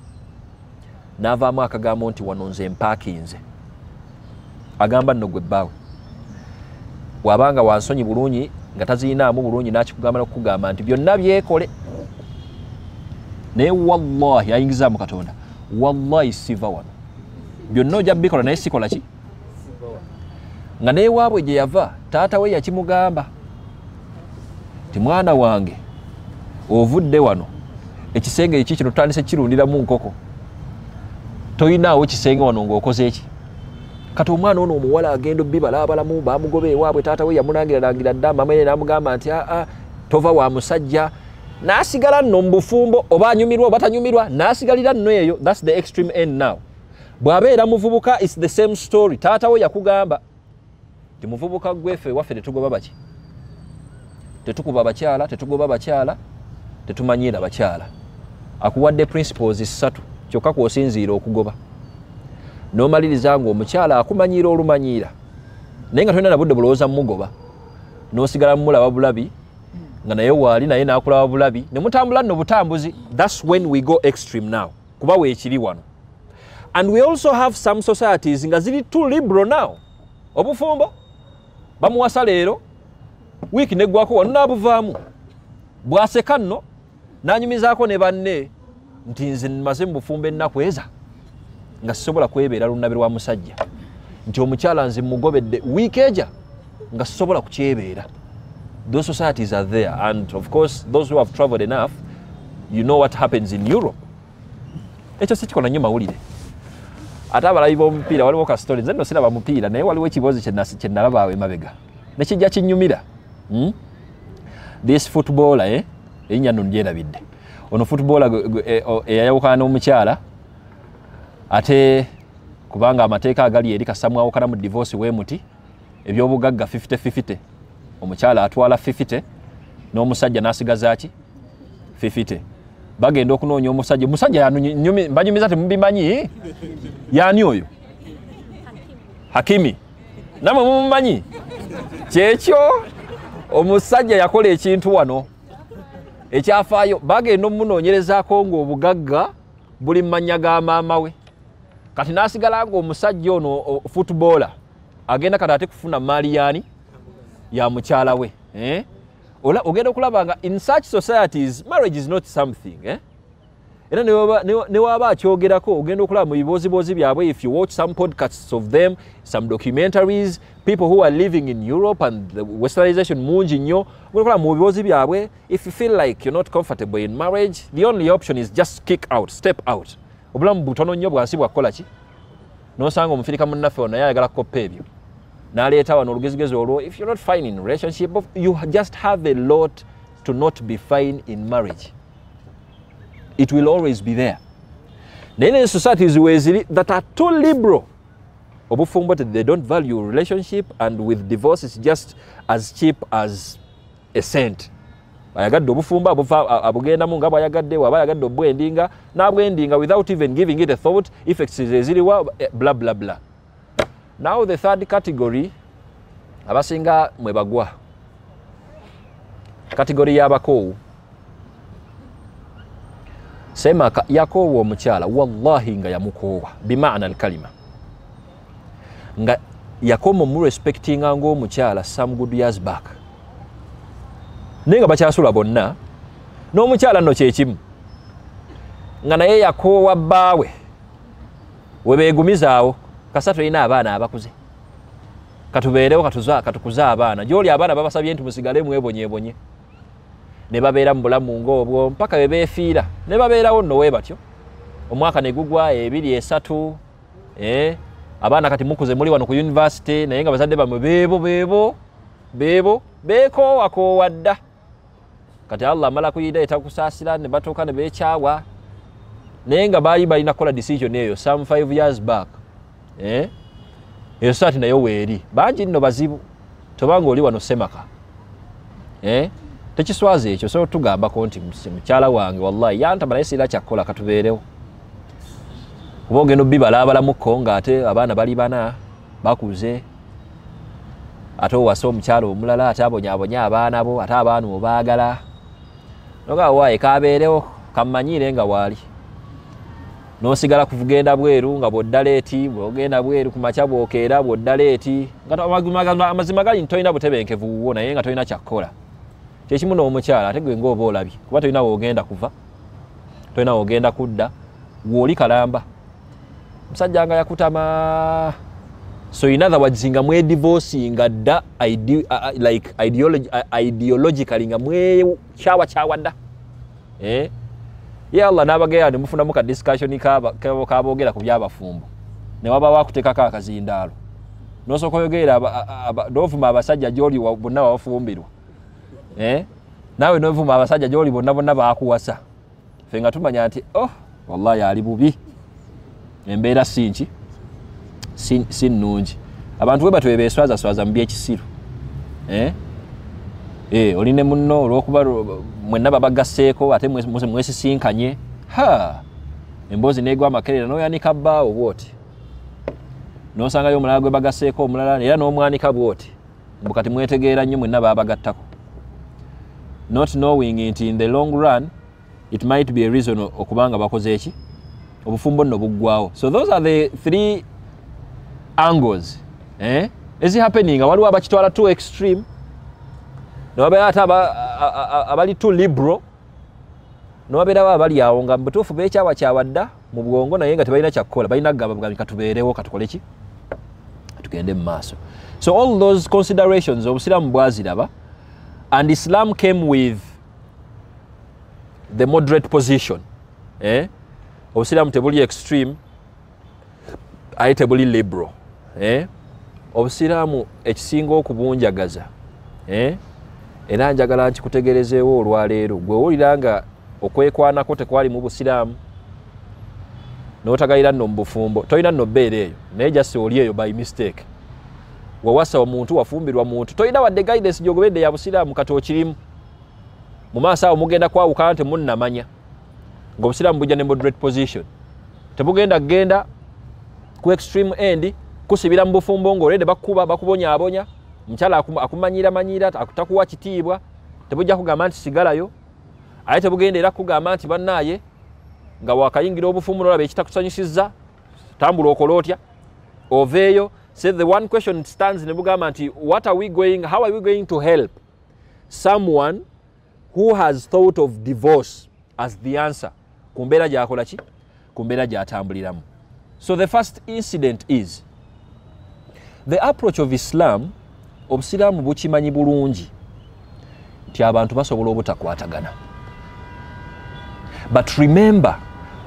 n'avaamu akagamba nti wano nze mpaakinze agamba nno gwe bbaawe wabanga wansonyi bulungi nga taziinaamu bulungi n'akikugamba n'okukugamba nti byonna byekole naye wallahi ayingizaamu Katonda wallahi siva wano byonna ojja bikola naye sikola ki nga naye waabwe gye yava taata we yakimugamba ti mwana wange ovudde wano ekisenge eki kino tutandise kirundiramu nkoko toyinaawo kisenge wano ng'okoze eki kati omwana ono omuwala agenda obbibalabalamu bamugoba ewaabwe taata we yamulangira dda mama ene n'amugamba nti tova wa musajja n'asigala nno mu bufumbo oba anyumirwa oba tanyumirwa n'asigalira nno eyo. That's the extreme end now. Bw'abeera muvubuka it's the same story. Taata we yakugamba ti muvubuka gweffe waffe tetugoba baki tetukuba bakyala tetugoba bakyala tetumanyira bakyala akuwadde principles 3 kyokka kw'osinziira okugoba n'omaliriza ng'omukyala akumanyira olumanyiira naye nga tolina na budde bulowooza mumugoba n'osigala mumulaba bulabi nga naye waali naye n'akulaba bulabi ne mutambula nno butambuzi. That's when we go extreme now kuba weekiri wano. And we also have some societies nga ziri too liberal now. Obufumbo bamuwasa leero wiiki neggwako wano n'abuvaamu bw'aseka nno n'anyumizaako ne banne nti nze nmaze mu bufumbo ennaku eza nga sisobola kwebeera lunabe lwa musajja nti omukyala nze mugobedde wiiki eja nga sisobola kukyebeera. Those societies are there, and of course those who have traveled enough, you know what happens in Europe. Ekyo sikikola nnyo mawulire ate abalabi b'omupiira waliwo ka story nze nno siraba mupiira naye waliwo ekibuuzo kye nalaba awo emabega ne kijja kinnyumira. This footballer erinnya nno ndyerabidde ono footballer eyayawukana n'omukyala ate kubanga amateeka agali eri kasamwawukana mu divorce wemuti ebyobugagga 50-50 omukyala atwala 50 n'omusajja n'asigaza ki 50. Bagenda okunoonya omusajja banyumiza temubimanyi yaani oyo Hakimi namwe mumumanyi kyekyo omusajja yakola ekintu wano ekyafaayo bagenda omunoonyerezaako ng'obugagga buli mu mannya ga maama we kati n'asigala ng'omusajja ono footballer agenda kati ate kufuna maali yaani ya mukyala we ogenda okulaba nga in such societies marriage is not something era ne waba akyogerako ogenda okulaba mu bibooziboozi byabwe. If you watch some podcasts of them, some documentaries, people who are living in Europe and the westernization mungi nnyo ogenda okulaba mu biboozi byabwe, if you feel like you're not comfortable in marriage, the only option is just kick out, step out. Obulamu butono nnyo bwansi bwakukola ki n'osanga omufirika munnaffe ono naye ayagala kukoppa ebyo n'aleeta wano olugezigezi olwo. If you're not fine in relationship, you just have a lot to not be fine in marriage. It will always be there. Then in societies that are too liberal, they don't value relationship, and with divorce it's just as cheap as a cent. Bayagadde obufumbo abugenda mu nga bayagadde waba yagadde obwendinga n'abwendinga without even giving it a thought. Effects eziriwa blah blah blah. Now the third category abasinga mwe bagwa category y'abakoowu. Sema yakoowa omukyala wallahi nga yamukoowa bimaana alkalima nga yakoma mu respectinga ng'omukyala some good years back naye nga bakyasula bonna n'omukyala nno kyekimu nga naye yakoowa bbaawe we beegumizaawo kasatu olina abaana abakuze katubeerewo katukuze abaana gy'oli abaana babasabye nti musigale mwebonyeebonye ne babeera mu bulamu ng'obwo mpaka be beefiira ne babeerawo nno wee batyo omwaka ne gugwa 2-3 abaana kati mukuze muli wano ku university naye nga bazadde bamwe beebo beekoowakoowa dda kati Allah amala kuyireeta kusaasira ne batuuka ne beekyawa naye nga baali balina kukola decision eyo some 5 years back eyo saati nayo weeri bangi nno bazibu tobanga oli wano semaka tekiswaza ekyo so tugambako nti mukyala wange wallahi yantama naye siira kyakkola katubeerewo kuba ogenda obbibalabalamuko ng'ate abaana bali bana bakuze ate owasa omukyalo omulala ate abonyaabonya abaana bo ate abaana obaagala noga waaye kabeerewo kammanyire nga waali n'osigala kugenda bweru nga bw'odda leeti bw'ogenda bweru ku makya bw'okeera bw'odda leeti amazima gali nti tolina butebenkevu wuwo naye nga tolina kyakkola kyekimu n'omukyala ate gwe ng'oba olabye kuba tolina woogenda kuva tolina woogenda kudda w'oli kalamba musajja nga yakutama so in other words nga mwedivorcinga dda like ideologically nga mwekyawa dda ye Allah n'abageya ne mufunamu ka discussion kaboogera ku byabafumbo ne waba wakuteekako akazindaalo n'osooka oyogera n'ovuma abasajja gy'oli bonna babafumbirwa naawe n'ovuma abasajja gy'oli bonna baakuwasa ffe nga tumanya nti wallahi ali bubi embeera sinki si nnungi abantu bwe batwe beeswazaswaza mu byekisiru oline munno olw'okuba mwenna babagasseeko ate mwesisinkanye emboozi neegwa amakerera n'oyanika bbaawo bw'oti n'osangayo omulala gwe bagasseeko omulala era n'omwanika bw'oti mbu kati mwetegeera nnyo mwenna baabagattako not knowing nti in the long run it might be a reason okubanga bakoze eki obufumbo nno buggwawo. So those are the three angles ezi happening. Waliwo abakitwala too extreme n'obabeera ate abali too liberal n'obabeera abali awo nga mubutuufu beekyawakyawa dda mu bwongo naye nga tebalina kyakkola balina kugamba katubeerewo katukole ki tugende mu maaso. So all those considerations obusiraamu bwaziraba and Islam came with the moderate position. Obusiraamu tebuli extreme ate tebuli liberal. Obusiraamu ekisinga okubunjagaza era njagala nkikutegerezeewo olwaleero gwe owulira nga okwekwanako tekwali mu busiraamu n'otagalira nno mu bufumbo tolina nno bbeera eyo naye jasi oli eyo by mistake wawasa omuntu wafumbirwa muntu tolina wadde guidance gy'ogobedde ya busiraamu kati okirimu mu maaso awo mugenda kwawukana nti munnamanya ng'obusiraamu bujja ne moderate position tebugenda kgenda ku extreme end kusibira mu bufumbo ng'olede bakuba bakubonyaabonya omukyala akumanyiramanyira takuwa kitiibwa tebujja kugamba nti sigalayo ate tebugenda era kugamba nti bannaaye nga wakayingira obufumbo n'olaba ekitakusanyusizza tambula okola otya oveeyo. So the one question stands ne bugamba nti how are we going to help someone who has thought of divorce as the answer ku mbeera gy'akola ki ku mbeera gy'atambuliramu. So the first incident is the approach of Islam. Obusiraamu bukimanyi bulungi nti abantu basobola obutakwatagana. But remember,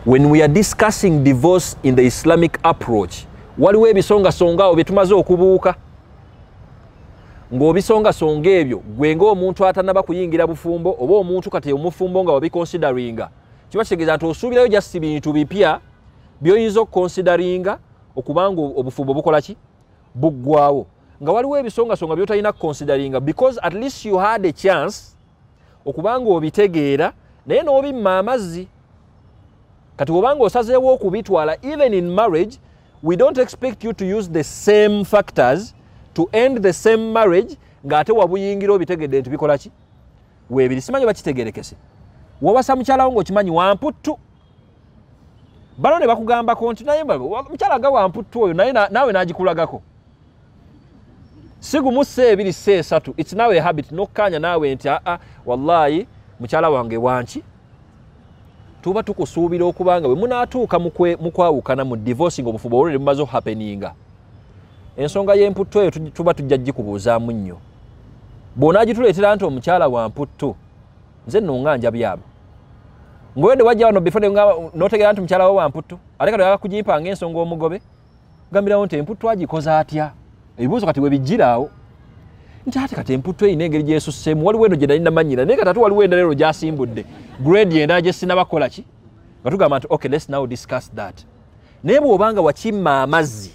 when we are discussing divorce in the Islamic approach, waliwo ebisongasonga awo bye tumaze okubuuka. Ng'obisongasonga ebyo gwe ng'omuntu atanaba kuyingira bufumbo oba omuntu kati omufumbo nga wabiconsideringa kiba kitegeeza nti osuubirayo just bintu bipya by'oyinza okuconsideringa okubanga obufumbo bukola ki buggwawo. Nga waliwo ebisongasonga by'otalina kuconsideringa because at least you had a chance okubanga obitegeera naye n'obimma amazzi. Kati obanga osazeewo okubitwala even in marriage we don't expect you to use the same factors to end the same marriage ng'ate wabuyingira obitegedde nti bikola ki weebiri. Simanyi bakitegerekese wawasa mukyalawo ng'okimanyi wamputtu bano ne bakugambako nti naye mukyala ga wamputtu oyo naye naawe n'agikulagako sigumu seebiri seesatu. It's now a habit nokkanya naawe nti wallahi mukyala wange wanki tuba tukusuubira okubanga bwe munaatuuka mu kwawukana mu divorcing obufumbo olwo bumaze happeninga ensonga y'emputtu eyo tuba tujja gikubuuzaamu nnyo. Bw'onaagituleetera nti omukyala wa mputtu nze nno nga njabyama ng'owedde wajja wano before n'otegeera nti mukyala wo wa mputtu ate kati oyagala kugimpanga ensonga omugobe gambirawo nti emputtu agikoze atya. Ebibuuzo kati we bijjiraawo nti ate kati emputtu eyina engeri gyesusseemu waliwo eno gye nali namanyira naye kati ate waliwo endala ero gyasimbudde grade endala gye sinnabakola ki nga tugamba nti okay let's now discuss that. Naye bw'obanga wakimma amazzi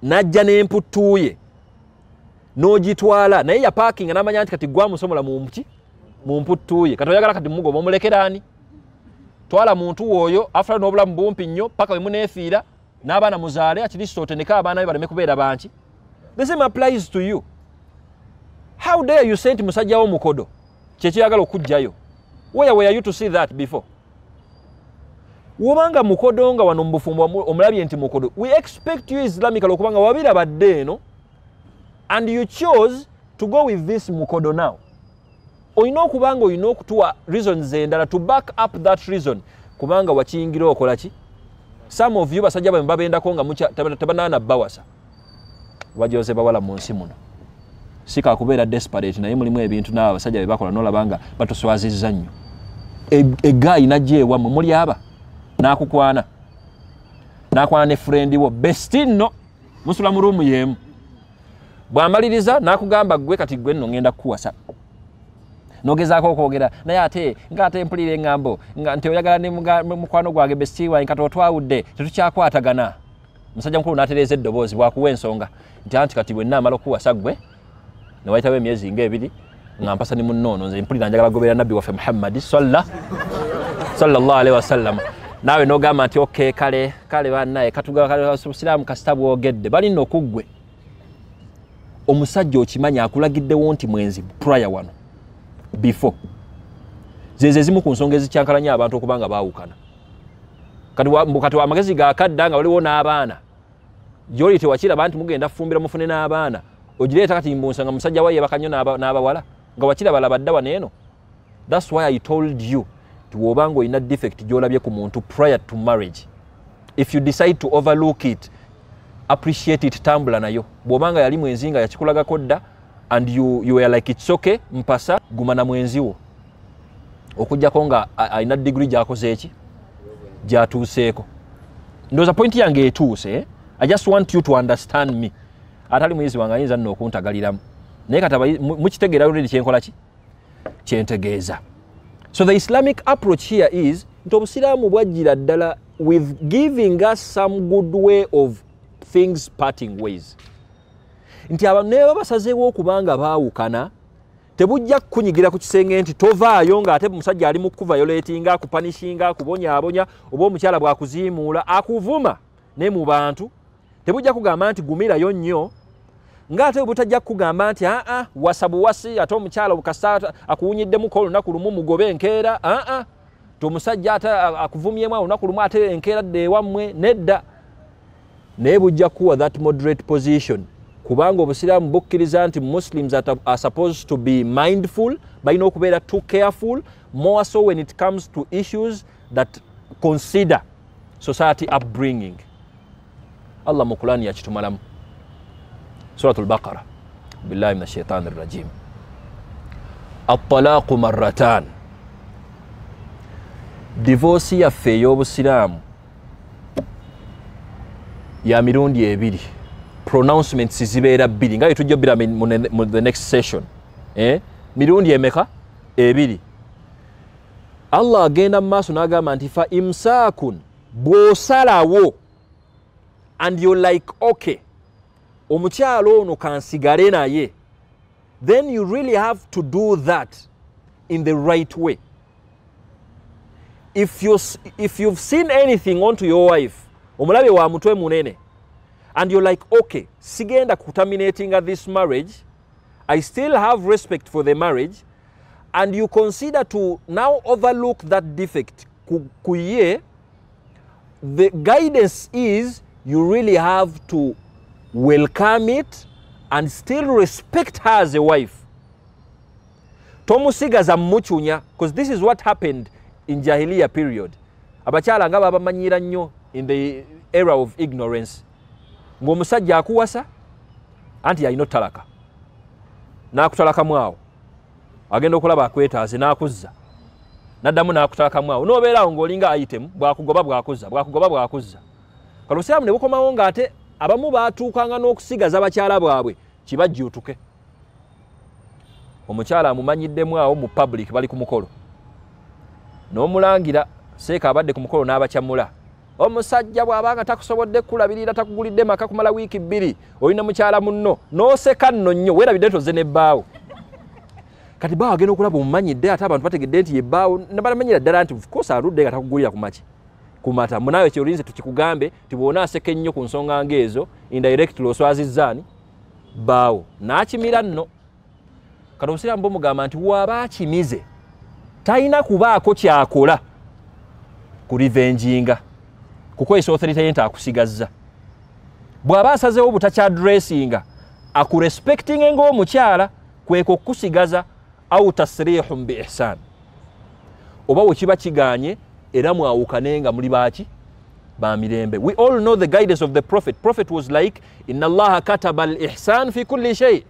n'ajja n'emputtu ye n'ogitwala naye yapaakinga n'amanya nti kati gwamusomola mu mputtu ye kati oyagala kati mugoba omulekeraani twala muntu oyo afula n'obulamu bumpi nnyo paka we muneefiira n'abaana muzaale akiristo oteneka abaana be baleme kubeera banki. The same applies to you. How dare you send musajja wo mukodo kyekiyagala okujjayo? Where were you to see that before? Wobanga mukodo nga wano mbufumbo omulabye nti mukodo, we expect you Islamically okubanga wabira badde eno and you chose to go with this mukodo now. Oyina okubanga oyina okutuwa reasons endala to back up that reason kubanga wakiyingira okola ki? Some of you basajja bwe mbabendako nga tabanana bawasa wajoze bawala mu nsi muno. Sika kubeera desperate naye mulimu ebintu n'abo abasajja be bakola n'olabanga batuswazizza nnyo. Egayi najjeewa mu muli aba n'akukwana ne friend wo besti nno musula mu ruumu y'emu. Bw'amaliriza n'akugamba gwe kati gwe nno ngenda kukuwasa. Nogezaako okwogera naye ate ng'ate mpulira eŋŋambo nti oyagala ne mukwano gwange besti wange kati otwawudde tetukyakwatagana. Musajja mukulu n'atereeza eddoboozi bwakuwa ensonga nti anti kati bwe nnaamala okukuwasa ggwe ne wayitawo emyezi ng'ebiri nga mpasa ne munnoono nze mpulira njagala gobeera nabbi waffe Muhammadi sallallahu alaihi wasallam. Naawe n'ogamba nti okay kale bannaye katugabusiraamu kasita bwogedde balina okuggwe. Omusajja okimanya akulagiddewo nti mwenzi prior wano before. Zeze zimu ku nsonga ezikyankalanya abantu okubanga baawukana. Kati amagezi gaakadda nga waliwo n'abaana. Gy'oli tewakiraba nti mugenda fumbira mufune n'abaana. Ogireeta kati mbunsanga musajja wa yeebaka nnyo n'abawala nga wakiraba badda wano eno. That's why I told you tuwobanga oyina defect gy'olabye ku muntu prior to marriage. If you decide to overlook it, appreciate it, tambula nayo. Bw'obanga yali mwenzi nga yakikulagako dda and you were like it's okay, mpasa guma na mwenzi wo. Okujjako nga ayina degree gy'akoze eki gy'atuuseeko. Ndowooza point yange etuuse. I just want you to understand me. Atali muyizi wange ayinza nno okuntagaliramu. Naye kati mukitegeera already kyenkola ki? Kyentegeeza. So the Islamic approach here is nti obusiraamu bwajjira ddala with giving us some good way of things parting ways. Nti abantu ne basazeewo okubanga baawukana tebujja kukunyigira ku kisenge nti tovaayo ng'ate musajja ali mu kuviolatinga, akupanishinga, akubonyaabonya oba omukyala bw'akuziimuula akuvuma ne mu bantu. Tebujja kugamba nti gumirayo nnyo ng'ate butajja kugamba nti wasa buwasi ate omukyala bukasa akuwunyiddemu olunaku lumu mugobe enkeera. Tomusajja ate akuvumyemu olunaku lumu ate enkeera dde ewammwe nedda. Naye bujja kuwa that moderate position kubanga obusiraamu bukkiriza nti Muslims are supposed to be mindful, balina okubeera too careful, more so when it comes to issues that consider society upbringing. Allah mu Qur'an yakitumalamu. Suratul Baqara. Billahi minash shaitanir rajim. At-talaqu marratan. Divorce yaffe ey'obusiraamu ya mirundi ebiri. Pronouncements zibeera bbiri nga tujja bbira mu the next session. Mirundi emeka ebiri. Allah agenda mu maaso n'agamba nti fa imsaakun bw'osalawo and you're like okay omukyalo ono kansigale naye, then you really have to do that in the right way. If you've seen anything onto your wife, omulabe wa mutwe munene, and you're like okay sigenda contaminating this marriage, I still have respect for the marriage, and you consider to now overlook that defect kuye, the guidance is you really have to welcome it and still respect her as a wife. Tomusigaza muchunya, because this is what happened in Jahiliya period. Abakyala nga babamanyira nnyo in the era of ignorance. Ng'omusajja akuwasa anti yalina talaka. N'akutalaka mwawo. Agenda okulaba akwetaaze n'akuzza. N'addamu n'akutalaka mwawo. N'obeerawo ng'olinga item bwakugoba bwakuzza. Kale obusiraamu ne bukomawo ng'ate abamu baatuukanga n'okusigaza bakyala bwabwe kibajjuutuke. Omukyala amumanyiddemu awo mu public bali ku mukolo. N'omulangira SHEIKH abadde ku mukolo n'abakyamula. Omusajja bw'abanga takusobodde kulabirira takugulidde maka kumala wiiki 2 olina mukyala munno n'oseka nno nnyo weerabidde toze n'ebbaawo. kati baawo agenda okulaba omumanyidde ate abantu bategedde nti yebbaawo nabalamanyira ddala nti of course aludde nga takugulira kumaki kumata munaawe kyolinze tukikugambe tibwona aseka ennyo ku nsonga ng'ezo indirect loswazizaani baawo n'akimira nno kati omusiraamu bomugamba nti waaba akimize talina kubaako kyakola ku rivenjinga kukwesa authority ye nti akusigazza bw'aba asazeewo butakyadressinga akurespectinge ng'omukyala kweko okukusigaza au tasrihun bi ihsan oba wekiba kiganye era mwawukane nga muli baaki ba mirembe. We all know the guidance of the prophet was like inna allaha kataba al ihsan fi kulli shay.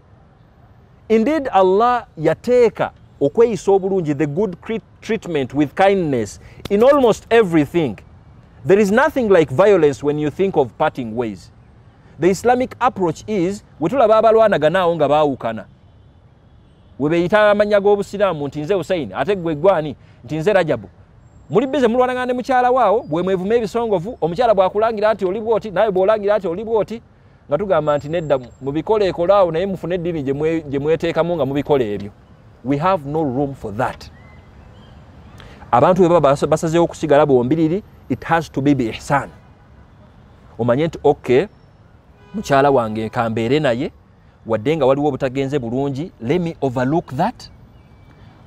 Indeed Allah yateeka okweyisa obulungi the good treatment with kindness in almost everything. There is nothing like violence when you think of parting ways. The Islamic approach is wetulaba abalwanagana nga baawukana webeyita amanya g'obusiraamu nti nze Hussein ate gwe gwani nti nze Rajabu muli bize mulwanagana ne mukyala waawo bwe mwevume ebisongovu omukyala bwakulangira ati oli bwoti naye bw'olangira ati oli bwoti nga tugamba nti nedda mubikole ekolaawo naye mufune eddiini gye mweteekamu nga mubikole ebyo. We have no room for that. Abantu bwe baba basazeewo okusigala bombiriri it has to be bi ihsan. Omanye nti okay mukyala wange kambeere naye wadde nga waliwo obutagenze bulungi let me overlook that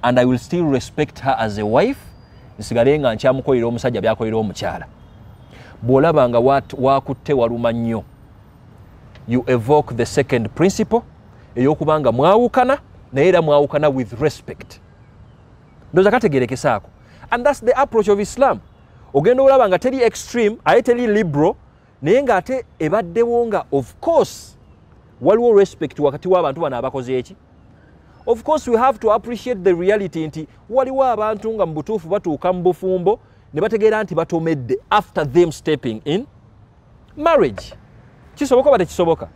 and I will still respect her as a wife nsigale nga nkyamukolera omusajja byakolera omukyala. Bw'olaba nga wakutte waluma nnyo you evoke the second principle ey'okubanga mwawukana naye era mwawukana with respect. Ndoza kategerekesaako and that's the approach of Islam. Ogenda olaba nga teri extreme aye teri liberal naye nga ate ebaddewo nga of course waliwo respect wakati w'abantu bano abakoze eki. Of course we have to appreciate the reality nti waliwo abantu nga mu butuufu batuuka mu bufumbo ne bategeera nti batomedde after them stepping in marriage. Kisoboka oba tekisoboka?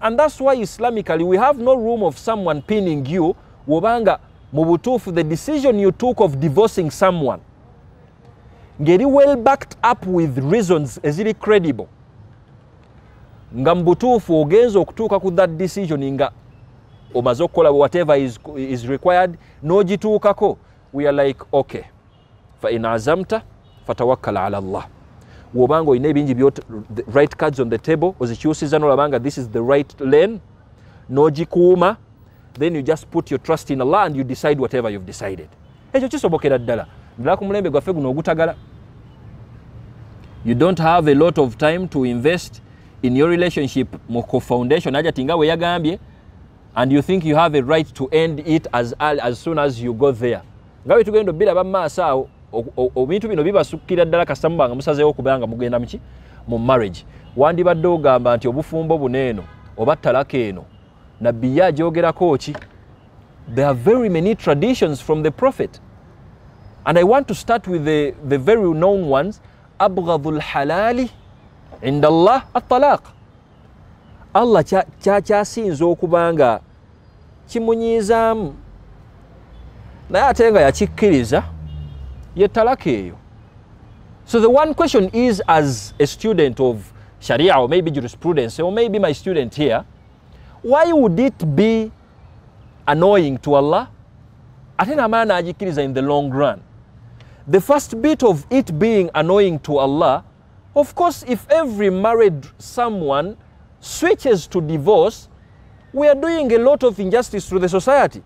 And that's why Islamically we have no room of someone pinning you wobanga mu butuufu the decision you took of divorcing someone ngeri well backed up with reasons eziri credible nga mu butuufu ogenza okutuuka ku that decision nga omaze okukola whatever is required n'ogituukako we are like okay fa in azamta fatawakkal ala Allah. Wobanga oyina ebingi the right cards on the table ozikyusiza n'olabanga this is the right lane n'ogikuuma then you just put your trust in Allah and you decide whatever you've decided. Ekyo kisobokera ddala ddala ku mulembe gwaffe guno ogutagala. You don't have a lot of time to invest in your relationship mu foundation aja tinga we yagambye and you think you have a right to end it as soon as you go there. Ngawe tugenda bila bamaaso awo obintu bino bibasukkira ddala kasambanga musazeewo okubanga mugenda muki mu marriage. Wandibadde ogamba nti obufumbo buneeno oba talaka eno nabbi ye agyogerako ki. There are very many traditions from the prophet and I want to start with the very known ones. Abghadul halali inda Allah at-talaq. Allah kyasinza okubanga kimunyizaamu naye ate nga yakikkiriza ye talaka eyo. So the one question is, as a student of Sharia or maybe jurisprudence or maybe my student here, why would it be annoying to Allah ate ng'amaana agikkiriza in the long run? The first bit of it being annoying to Allah, of course, if every married someone switches to divorce, we are doing a lot of injustice to the society.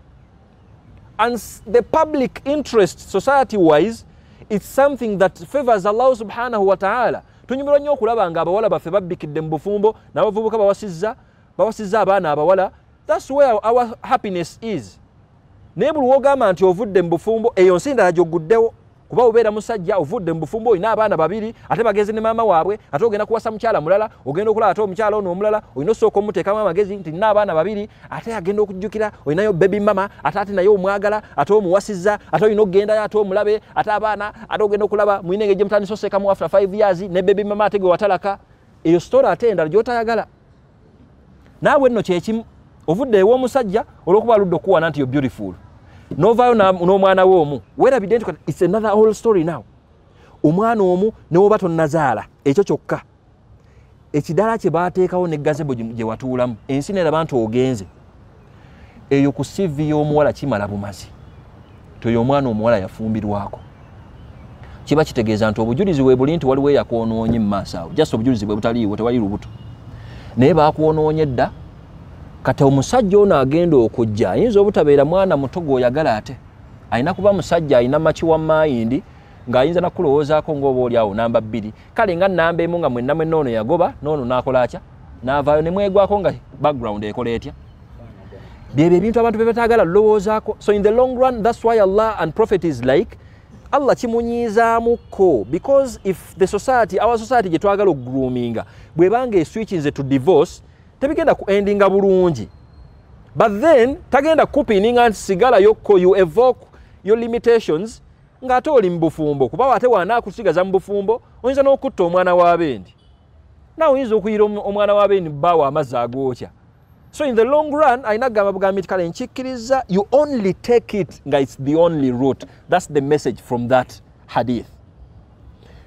And the public interest, society-wise, it's something that favors Allah subhanahu wa ta'ala. Tunyumirwa nnyo okulaba nga abawala baffe babbikidde mu bufumbo n'abavubuka bawasizza abaana abawala. That's where our happiness is. Naye buli wogamba nti ovudde mu bufumbo eyo nsi ndala gy'oguddewo. Kuba obeera musajja ovudde mu bufumbo olina abaana babiri ate bagenze ne maama waabwe ate ogenda kuwasa mukyala mulala ogenda okulaba ate omukyala ono omulala olina osooka omuteekamu amagezi nti nina abaana babiri ate agenda okujjukira olinayo baby mama ate naye omwagala ate omuwasizza ate olina okugendayo ate omulabe ate abaana ate ogenda okulaba mulina engeri gye mutandisa osseekamu after 5 years ne baby mama ate gwe watalaka. Eyo story ate endala gy'otayagala. Naawe nno kyekimu ovudde ew'omusajja olw'okuba aludde okuwana nti you're beautiful. Novaayo n'omwana we omu weerabidde nti it's another whole story now. Omwana omu ne woba tonnazaala ekyo kyokka ekidala kye baateekawo ne gazebo gye watuulamu ensi neraba nti ogenze eyo ku CV y'omuwala kimala bumazi toyo omwana omuwala yafumbirwako kiba kitegeeza nti obujulizi bwe buli nti waliwo yakwonoonye mu maaso awo just obujulizi bwe butaliiwo tewali lubuto naye bakwonoonye dda kati omusajja ono agenda okujja ayinza obutabeera mwana muto gw'oyagala ate ayina kuba musajja ayina makiwa mayindi ng'ayinza nakulowoozaako ng'oba oli awo namba 2 kale nga namba emu nga mwenna mwenna ono yagoba n'ono n'akola atya n'avaayo ne mwegwako nga background ekola etya byebyo ebintu abantu bye bataagala lowoozaako. So in the long run that's why Allah and Prophet is like Allah kimunyiizaamuko because if the society our society gye twagala okugroominga bwebanga eswitchinze to divorce tebigenda ku endinga bulungi but then tagenda kupininga nti sigala yokko you evoke your limitations ng'ate oli mu bufumbo kuba ate wanaakusigaza mu bufumbo oyinza n'okutta omwana w'abendi nawe oyinza okuyira omwana w'abendi bbaawo amazzi agookya. So in the long run ayina gamba bugambi nti kale nkikkiriza you only take it nga it's the only route. That's the message from that hadith.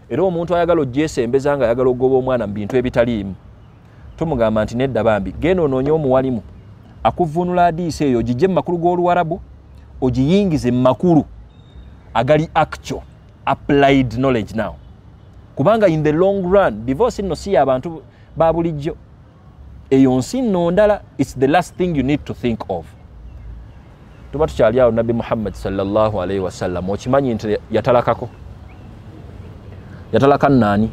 Era omuntu ayagala ogyesembeza nga ayagala ogoba omwana mu bintu ebitaliimu tumugamba nti nedda bambi genda onoonye omuwalimu akuvunula hadiisi eyo ogijje mu makulu g'Oluwarabu ogiyingize mu makulu agali actual applied knowledge now kubanga in the long run divorce nno si y'abantu ba bulijjo eyo nsi nno ndala it's the last thing you need to think of. Tuba tukyali awo Nabbi Muhammad sallallahu alayhi wasallam okimanyi nti yatalakako yatalaka nani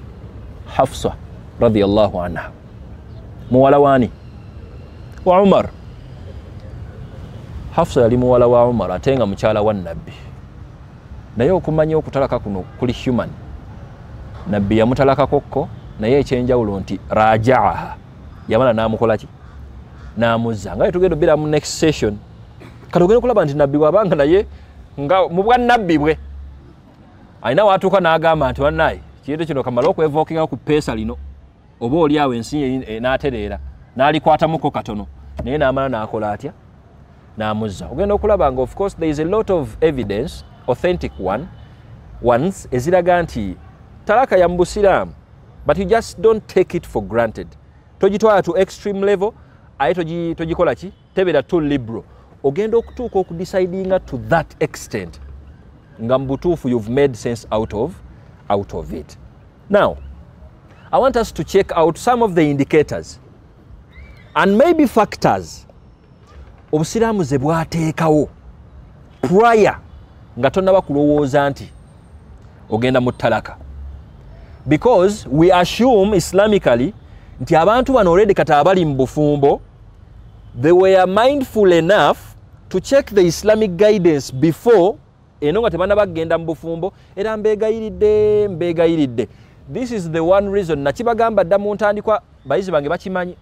Hafsa radiyallahu anha muwala wani wa Umar. Hafsa yali muwala wa Umar ate nga mukyala wa Nabbi naye okumanya okutalaka kuno kuli human. Nabbi yamutalakakokko naye ekyenjawulo nti rajaaha yamala n'amukola ki n'amuzza nga tugenda bira mu next session katugenda kulaba nti Nabbi wabanga naye nga mu bwa Nabbi bwe ayina watuuka n'agamba nti wannaye kintu kino kamala okwevokinga ku peesa lino oba oli awo ensi n'atereera n'alikwatamuko katono naye n'amala n'akola atya n'amuzza. Ogenda okulaba nga of course there is a lot of evidence authentic ones eziraga nti talaka ya mbusiramu but you just don't take it for granted. Togitwala to extreme level aye togikola ki tebera too liberal ogenda okutuuka okudecidinga to that extent nga mbutuufu you've made sense out of it. Now I want us to check out some of the indicators and maybe factors obusiraamu ze bwateekawo prior nga tonnaba kulowooza nti ogenda mu talaka because we assume Islamically nti abantu bano already kata abali mu bufumbo they were mindful enough to check the Islamic guidance before eno nga tebana bagenda mu bufumbo era mbegayiridde. This is the one reason nakibagamba dda mu ntandikwa bayizi bange bakimanyi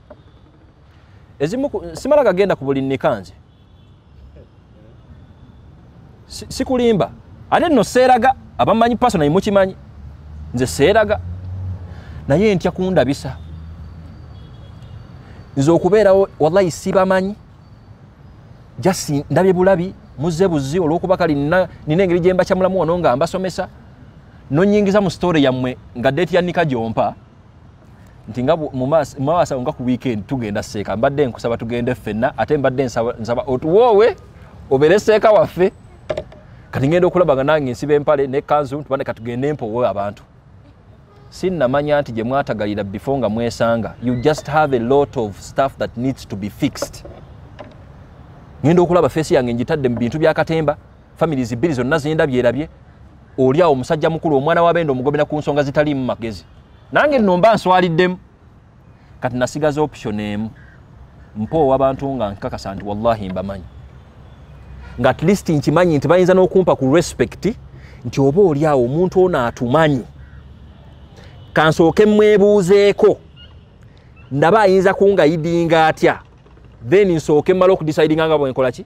ezimu simala kagenda ku buli nikanze sikulimba ate nno seeraga abamanyi personal mukimanyi nze seeraga naye ntya kundabisa nze okubeerawo wallahi sibamanyi jasi ndabye bulabi muzze buzi olw'okuba kali nina engeri gye mbakyamulamu wano nga mbasomesa nonyingiza mu story yammwe nga date yanika gyompa nti nga mu maaso nga ku weekend tugenda seeka mbadde nkusaba tugende ffenna ate mbadde nsaba otuwoowe obeere seeka waffe kati ngenda okulaba nga nange nsiba empale ne kanzu tubane katugende empowe abantu sinnamanya nti gye mwatagalira before nga mwesanga you just have a lot of stuff that needs to be fixed. Ngenda okulaba face yange njitadde mu bintu bya katemba families bbiri zonna zindabye oli awo omusajja mukulu omwana w'abendo omugobera ku nsonga zitali mu magezi nange nno mba nswaliddemu kati nasigaza option emu mpoowa abantu nga nkakasa nti wallahi mbamanyi nga at least nkimanyi nti bayinza n'okumpa ku respect nti oba oli awo omuntu ono atumanyi kansooke mwebuuzeeko ndaba ayinza kungayidinga atya then nsooke mmala okudecidinga nga bwenkola ki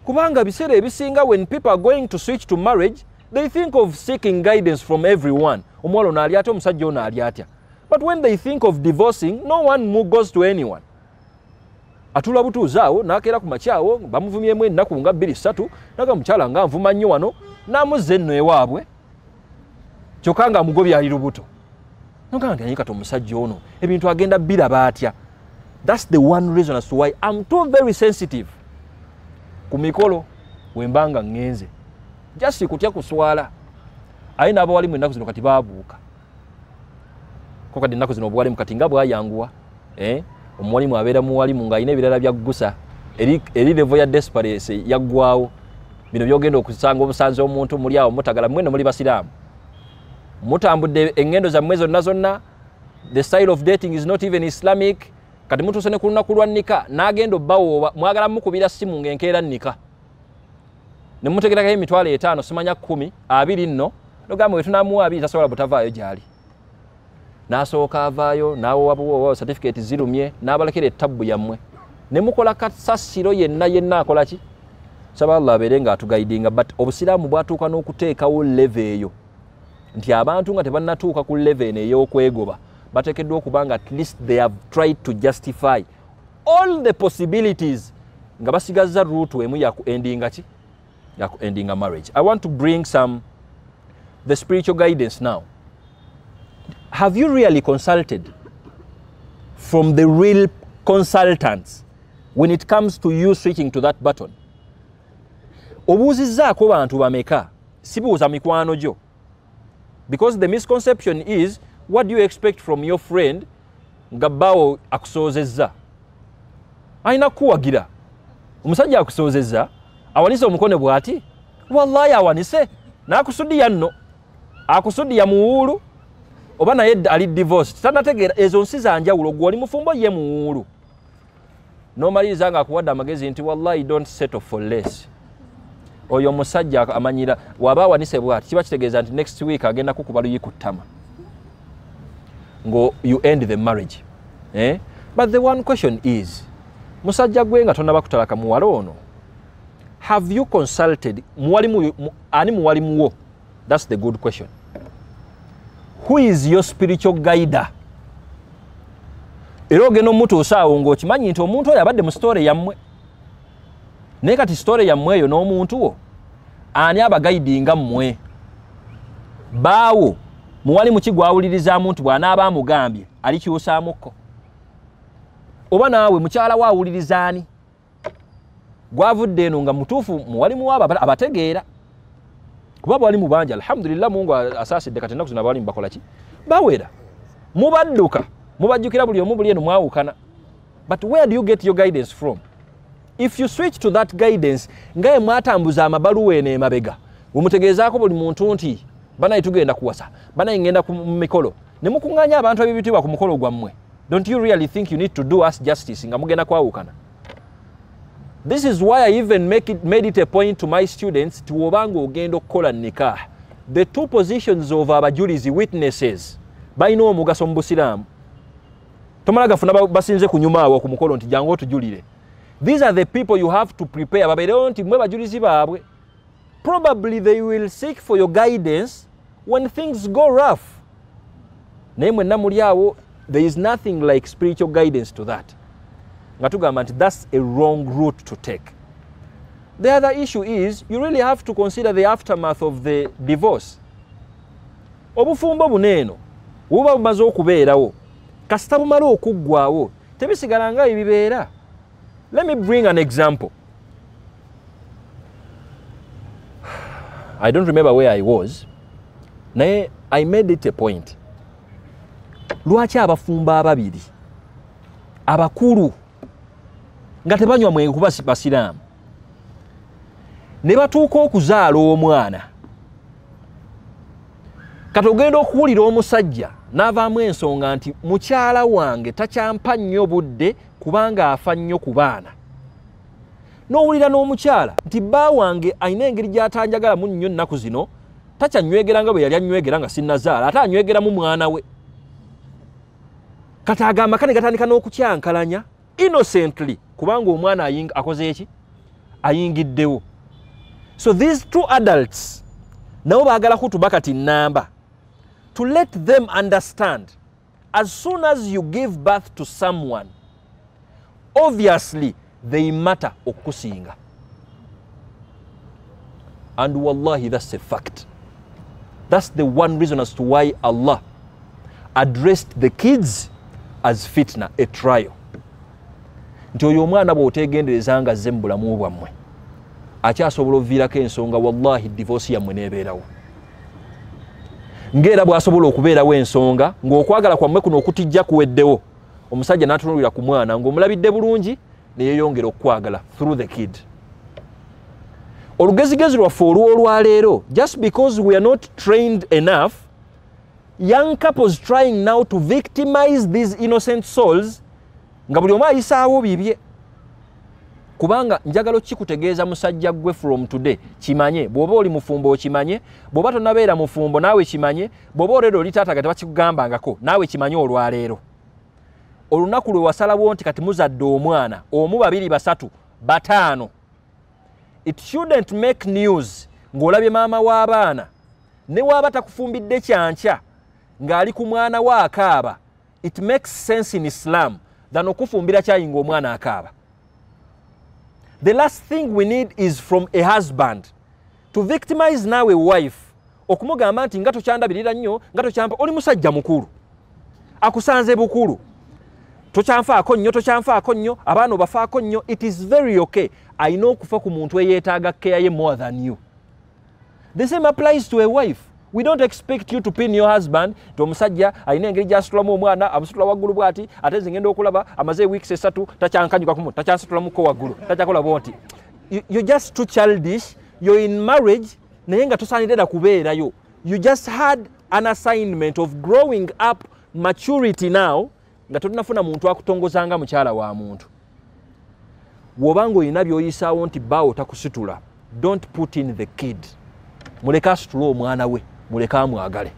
kubanga biseera ebisinga when people are going to switch to marriage they think of seeking guidance from everyone omuwala ono ali atya omusajja ono ali atya but when they think of divorcing no one goes to anyone atula butuuzi awo n'akeera ku makyawo bamuvumyemu ennaku nga 2-3 naga mukyala nga nvuma nnyo wano n'amuzza enno ewaabwe kyokka nga amugobye ali lubuto nogamba nti kati omusajja ono ebintu agenda biraba atya. That's the one reason as to why I'm too very sensitive ku mikolo wembanga ngenze just kutya kuswala aina abo wali mu ennaku zino kati baabuuka ko kati ennaku zino obwalimu kati nga bwayanguwa omuwalimu abeera muwalimu ng'alina ebirala bya ggusa eri level ya desperate yaggwawo bino byogenda okusanga obusanzi omuntu muli awo mutagala mweno muli basiraamu mutambudde engendo zammwe zonna the style of dating is not even Islamic kati mutuuse ne ku lunaku lwa nnika n'agenda obbawooba mwagala mukubira simu ng'enkeera nnika ne mutegerako emitwalo 5 simanya 10 20 nno nogamba wetunamuwa 2 tasobola butavaayo gyali n'asooka avaayo n'awowabuwowa certificate zirumye n'abalekera ettabbu yammwe ne mukola kasasiro yenna akola ki saba Allah abeere ng'atugaidinga but obusiraamu bwatuuka n'okuteekawo leve eyo nti abantu nga tebannatuuka ku leve eno ey'okwegoba bateekeddwa okuba nga at least they have tried to justify all the possibilities nga basigazza route emu yaku-endinga ki yaku-endinga marriage. I want to bring the spiritual guidance now. Have you really consulted from the real consultants when it comes to you switching to that button? Obuuzizzaako bantu bameka sibuuza mikwano gyo because the misconception is what do you expect from your friend nga bbaawo akusoozezza ayina kuwagira omusajja akusoozezza awanise omukono bw'ati wallahi awanise n'akusudiya nno akusudiya muwuulu oba naye ali divorce tanategeera ezo nsi za njawulo gwe oli mufumbo ye muwuulu n'omaliriza nga akuwadde amagezi nti wallahi don't settle for less oyo musajja amanyira waba awanise bw'ati kiba kitegeeza nti next week agenda kukuba luyi ku ttama ngo you end the marriage but the one question is musajja gwe nga tonnaba kutalaka muwala ono have you consulted ani muwalimu wo? That's the good question. Who is your spiritual guider? Era ogenda omutuusa awo ng'okimanyi nti omuntu oyo abadde mu story yammwe naye kati story yammwe eyo n'omuntu wo ani abagaidinga mmwe baawo muwalimu ki gwawulirizaamu nti bw'anaaba amugambye alikyusaamukko oba naawe mukyala we awuliriza ani gwavudde eno nga mutuufu muwalimu waabo abategeera kuba bwalimu bangi alhamdulillah Mungu asaasidde kati ennaku zino abawalimu bakola ki bawera mubadduka mubajjukira buli omu buli eno mwawukana but where do you get your guidance from? If you switch to that guidance ngaye mwatambuza amabaluwa eno emabega wemutegeezaako buli muntu nti banaye tugenda kuwasa banaye ngenda ku mikolo ne mukuŋŋaanya abantu ab'ebitiibwa ku mukolo gwammwe don't you really think you need to do us justice nga mugenda kwawukana? This is why I even made it a point to my students to obanga ogenda okukola nikah the two positions of abajulizi witnesses balina omugaso mu busiraamu tomala gafuna basinze kunyuma awo ku mukolo nti jangu otujulire. These are the people you have to prepare babeerewo nti mwe bajulizi baabwe probably they will seek for your guidance when things go rough naye mwenna muli awo there is nothing like spiritual guidance to that nga tugamba nti that's a wrong route to take. The other issue is you really have to consider the aftermath of the divorce. Obufumbo buneeno buba bumaze okubeerawo kasita bumala okuggwaawo tebisigala nga ebibeera. Let me bring an example. I don't remember where I was. Naye I made it a point. Lwaki abafumbo ababiri abakulu nga tebanywa mwenge kuba basiraamu ne batuuka okuzaala omwana kati ogenda okuwulira omusajja n'avaamu ensonga nti mukyala wange takyampa nnyo budde kubanga afa nnyo ku baana n'owulira n'omukyala nti bba wange alina engeri gy'atanjagalamu nnyo nnaku zino takyanywegera nga bwe yali anywegera nga sinnazaala ate anywegeramu mwana we kati agamba kane gatandika n'okukyankalanya innocently kubanga omwana akoze eki ayingiddewo. So these two adults nabo baagala kutuba kati nnamba to let them understand as soon as you give birth to someone obviously they matter okusinga, and wallahi that's a fact. That's the one reason as to why Allah addressed the kids as fitna, a trial. Nti oyo omwana bw'oteegendereza nga azze mu bulamu bwammwe akyasobola oviirako ensonga wallahi divorce yammwe nebeerawo ng'era bw'asobola okubeerawo ensonga ng'okwagala kwammwe kuno okutijja kuweddewo omusajja n'atunuulira ku mwana ng'omulabidde bulungi neyeeyongera okukwagala through the kid. Olugezigezi lwaffe olw'olwaleero, just because we are not trained enough, young couples trying now to victimize these innocent souls nga buli omu ayisaawo bibye. Kubanga njagala kikutegeeza musajja gwe from today kimanye bw'oba oli mufumbo okimanye bw'oba tonabeera mufumbo naawe kimanye bw'oba olero oli taata kati bakikugambangako naawe kimanye olwaleero. Olunaku lwe wasalawo nti kati muzadde omwana omu babiri basatu bataano, it shouldn't make news ng'olabye maama w'abaana ne waaba takufumbidde kyankya ng'ali ku mwana wa akaaba. It makes sense in Islam than okufumbira kyayi ng'omwana akaaba. The last thing we need is from a husband to victimize nawe wife, okumugamba nti nga tokyandabirira nnyo nga tokyampa, oli musajja mukulu akusanze bukulu tokyanfaako nnyo abaana obafaako nnyo. It is very okay. I know okufa ku muntu eyeetaaga care ye more than you. The same applies to a wife. We don't expect you to pin your husband to omusajja alina engeri gy'asitulamu omwana amusitula waggulu bw'ati ate nze ngenda okulaba amaze weeks esatu takyankanyuka kumu takyansitulamuko waggulu takyakola bw'oti. You're just too childish. You're in marriage naye nga tosaanira kubeerayo. You just had an assignment of growing up maturity now nga tolinafuna muntu akutongozanga mukyala wa muntu. Wobanga olina by'oyisaawo nti bbaawo takusitula, don't put in the kid. Muleka asitule omwana we, muleka amwagale.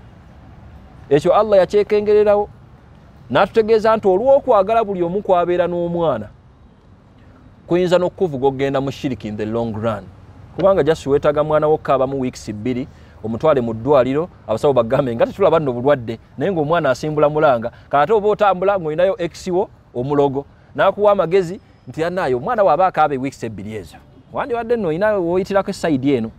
Ekyo Allah yakyekengererawo n'atutegeeza nti olw'okwagala buli omu kwabeera n'omwana kuyinza n'okukuvuga okugenda mu shiriki in the long run. Kubanga just weetaaga mwana wo okukaaba mu weeks 2 omutwale mu ddwaliro abasawo bagambe nga tetulaba nno bulwadde naye ng'omwana asimbula mulanga kate oba otambula ng'olinayo exiwo omulogo n'akuwa amagezi nti yanaayo omwana waaba akaabe weeks 2 ezo wandibadde nno olina woyitirako esayidi eno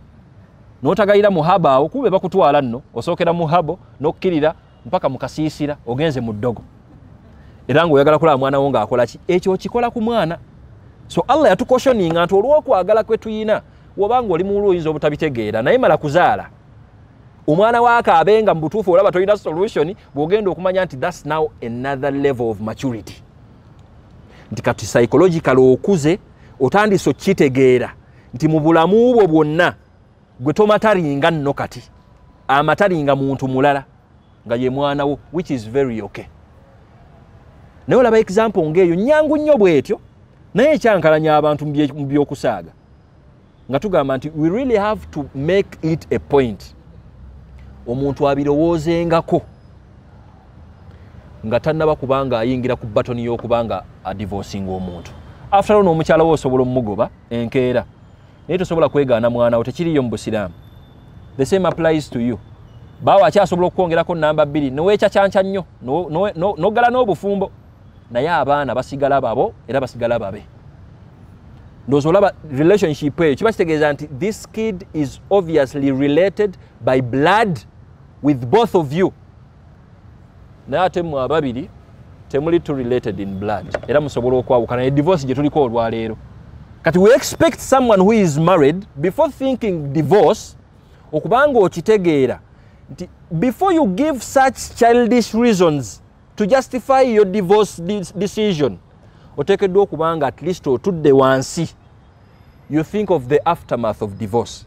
n'otagayira mu haba awo kube bakutwala nno osookera mu habo n'okkirira mpaka mu kasiisira ogenze mu ddogo era ng'oyagala kulaba mwana wo ng'akola ki ekyo okikola ku mwana. So Allah yatukoshoninga nti olw'okwagala kwe tuyina wobanga oli mu oyinza obutabitegeera naye mala kuzaala omwana waakaabe nga mu butuufu olaba tolina solution bw'ogenda okumanya nti that's now another level of maturity. Nti kati psychological okuze otandise okitegeera nti mu bulamu bwo bwonna gwe tomataringa nno kati amataringa muntu mulala nga ye mwana wo, which is very okay. Naye olaba example ng'eyo nnyangu nnyo bw'etyo naye ekyankalanya abantu mu by'okusaaga nga tugamba nti we really have to make it a point omuntu abirowoozengako nga tannaba kubanga ayingira ku batoni y'okubanga adivorcinga omuntu. After all n'omukyala wo osobola omugoba enkeera naye tosobola kwegaana mwana wo, tekiriyo mu Busiraamu. The same applies to you. Baawo akyasobola okukwongerako namba 2 noweekyakyanca nnyo n'oggala n'obufumbo naye abaana basigala babo era basigala babe. Ndowooza olaba relationship eyo kiba kitegeeza nti this kid is obviously related by blood with both of you. Naye ate mu ababiri temuli to related in blood era musobola okwawukana. Ne divorce gye tuliko olwaleero kati we expect someone who is married before thinking divorce okubanga okitegeera nti before you give such childish reasons to justify your divorce decision oteekeddwa okubanga at least otudde wansi you think of the aftermath of divorce.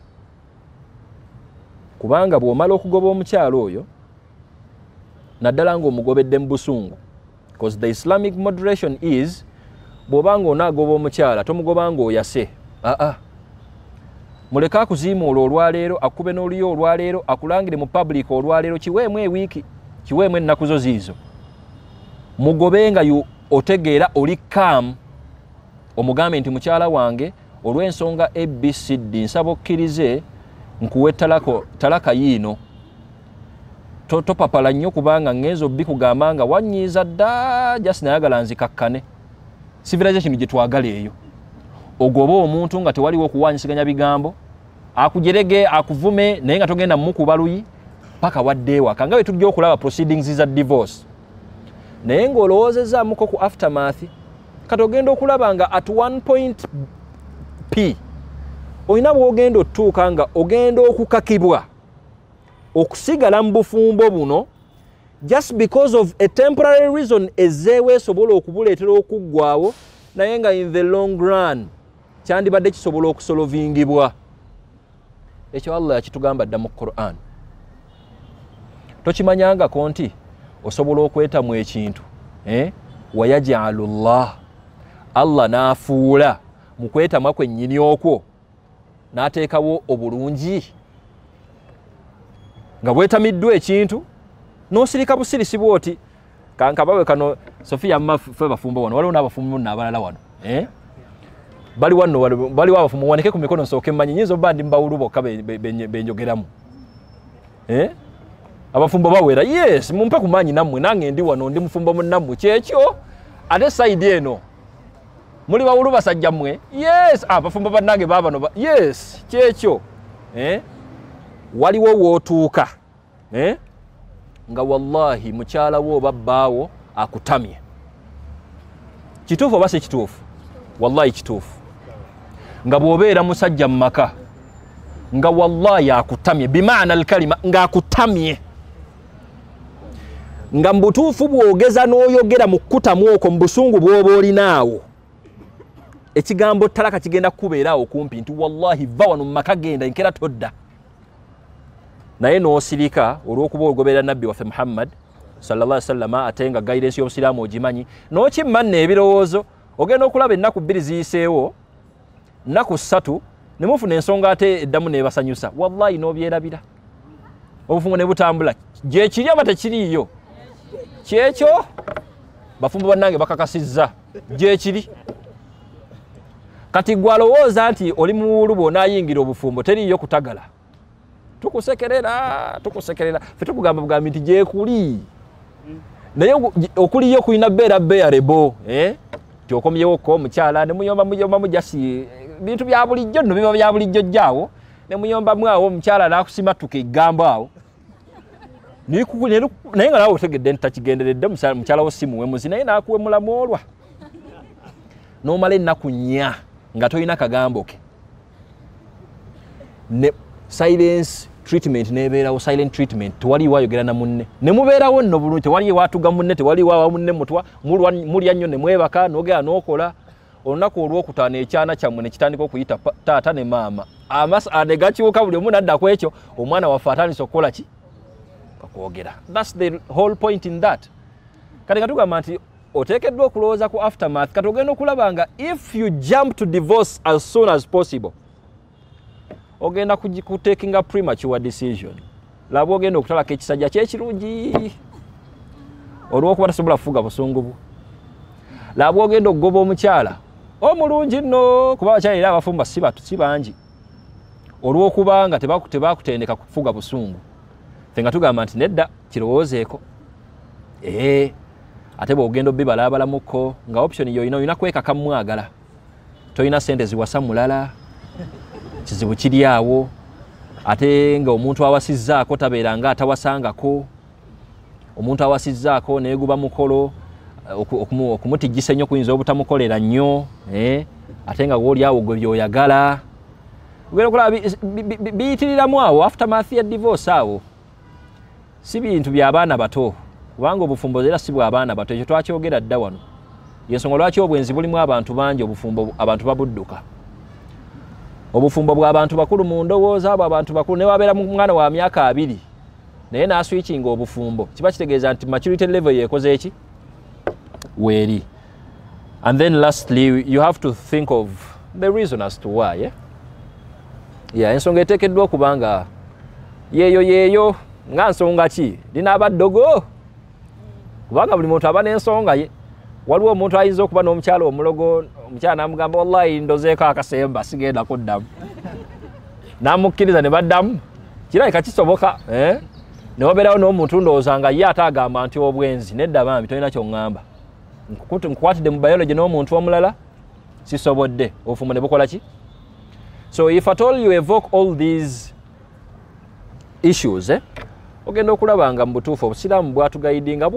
Kubanga bw'omala okugoba omukyalo oyo naddala ng'omugobedde mu busungu, because the Islamic moderation is bw'obanga onaagoba omukyala tomugoba ng'oyase. Muleka akuziimuula olwaleero, akube n'oliyo olwaleero, akulangire mu public olwaleero, kiweemu ewiiki, kiweemu ennaku zo ziizo. Mugobe nga otegeera oli calm, omugambe nti mukyala wange olw'ensonga ABCD nsaba okkirize nkuwe talaka yiino. Topapala nnyo kubanga ngenzo bikugamba nga wanyiiza dda just nayagala nzikakkane. Civilization gye twagala eyo. Ogoba omuntu nga tewaliwo okuwanyisiganya bigambo, akujerege akuvume naye nga togenda mukuba luyi paka wadde ewaka nga bwe tujja okulaba proceedings za divorce. Naye ng'olowoozezaamuko ku aftermath kati ogenda okulaba nga at one point P olina bw'ogenda otuuka nga ogenda okukakibwa okusigala mu bufumbo buno just because of a temporary reason ezzeewo esobola okubuleetera okuggwaawo naye nga in the long run kyandibadde kisobola okusolovingibwa. Ekyo Allah yakitugamba dda mu Quran. Tokimanyangako nti osobola okwetamu ekintu wayajalullah, Allah n'afuula mu kwetama kwennyini okwo n'ateekawo obulungi nga bwetamiddwa ekintu n'osirika busirisi bw'oti kankabawe kano Sofia mmafe bafumbo wano waliwo n'abafumbo n'abalala wano baliwo abafumbo waneke ku mikono nsooke mmanyi nyinza obba ndi mbawulu bokka benjogeramu abafumbo bawera yes mumpe ku maanyi nammwe nange ndi wano ndi mufumbo munnammwe kyekyo ate sayidi eno muli bawulu basajja mmwe yes abafumbo bannange baabano yes kyekyo waliwo wootuuka nga wallahi mukyala wo babbaawo akutamye. Kituufu oba si kituufu? Wallahi kituufu. Nga bw'obeera musajja mu maka nga wallahi akutamye bimaana alkalima nga akutamye nga mbutuufu bw'ogeza n'oyogera mu kkutamu okwo mu busungu bw'oba olinaawo ekigambo talaka kigenda kukubeeraawo kumpi nti wallahi va wano mu maka genda nkera todda. Naye n'osirika olw'okuba ogoberera nabbi waffe Muhammad sallallahu alaihi wasallam ate nga guidance y'obusiraamu ogimanyi n'okimma nno ebirowoozo ogenda okulaba ennaku 2 ziyiseewo nnaku 3 ne mufuna ensonga ate eddamu n'ebasanyusa wallahi n'obyerabira obufumbo ne butambula gye kiri aba tekiriiyo kyekyo bafumbo bannange bakakasizza gye kiri. Kati gwe alowooza nti oli muwulu bw'onaayingira obufumbo teriiyo kutagala tukusekerera ffe tukugamba bugambi nti gyekuli naye okuliyo kulina beera bearable nti okomyewoko omukyala ne muyomba mujasi bintu bya bulijjo nno biba bya bulijjo jjaawo ne muyombamu awo omukyala n'akusimatuka eggambo awo naye nga naawe otegedde nti takigenderedde mukyala wo simuwe muzi naye n'akuwemulamu olwa n'omala ennaku 4 nga tolina kagambo ke ne silence treatment nebeerawo silent treatment tewaliwo ayogera na munne ne mubeerawo nno bulungi tewaliwo atuga munne tewaliwo awa munne mutwa mulya nnyo ne mwebaka n'ogera n'okola olunaku olwokutaano ekyana kyammwe ne kitandika okuyita taata ne maama ne gakiwuka buli omu nadda ku ekyo omwana waffe atandise okukola ki okwogera. That's the whole point in that. Kati nga tugamba nti oteekeddwa okulowooza ku aftermath kati ogenda okulaba nga if you jump to divorce as soon as possible ogenda kutaking a premature decision. Laba ogenda okutalako ekisajja kyekirungi olw'okuba tasobola kufuga busungu bwo. Laba ogenda okugoba omukyala omulungi nno kuba abakyala era abafumba si bangi olw'okuba nga tebakutendeka kufuga busungu. Ffe nga tugamba nti nedda kirowoozeeko ate bw'ogenda obbibalabalamuko nga option yoyina kwekaka mwagala toyina sente ziwasa mulala kizibu kiri awo ate nga omuntu awasizzaako tabeera nga atawasangako omuntu awasizzaako neeguba mukolo okumutijjisa ennyo kuyinza obutamukolera nnyo ate nga wooli awo gwe byoyagala ogenda okulaba biyitiriramu awo aftermath ya divorce awo si bintu by'abaana bato kubanga obufumbo era si bw'abaana bato ekyo twakyogera dda wano yensonga lwaki obwenzi bulimu abantu bangi obufumbo abantu babudduka. Obufumbo bw'abantu bakulu mu ndowooza abo abantu bakulu ne wabeera mu mwana wa myaka 2 naye n'aswitchinga obufumbo kiba kitegeeza nti maturity level yeekoze eki weeri. And then lastly you have to think of the reason as to why ensonga eteekeddwa okubanga yeeyo nga nsonga ki linaabaddogo kubanga buli muntu aba n'ensonga ye. Waliwo omuntu ayinza okuba n'omukyala omulogo omukyala n'amugamba wallahi ndozeeko akasemba sigenda kuddamu n'amukkiriza ne baddamu kirabika kisoboka ne wabeerawo n'omuntu ndowooza nga ye ate agamba nti obwenzi nedda bambi tolina ky'oŋŋamba nkukwatidde mu biology n'omuntu omulala sisobodde obufumbo ne bukola ki. So if at all you evoke all these issues ogenda okulaba nga mu butuufu obusiraamu bwatugaidinga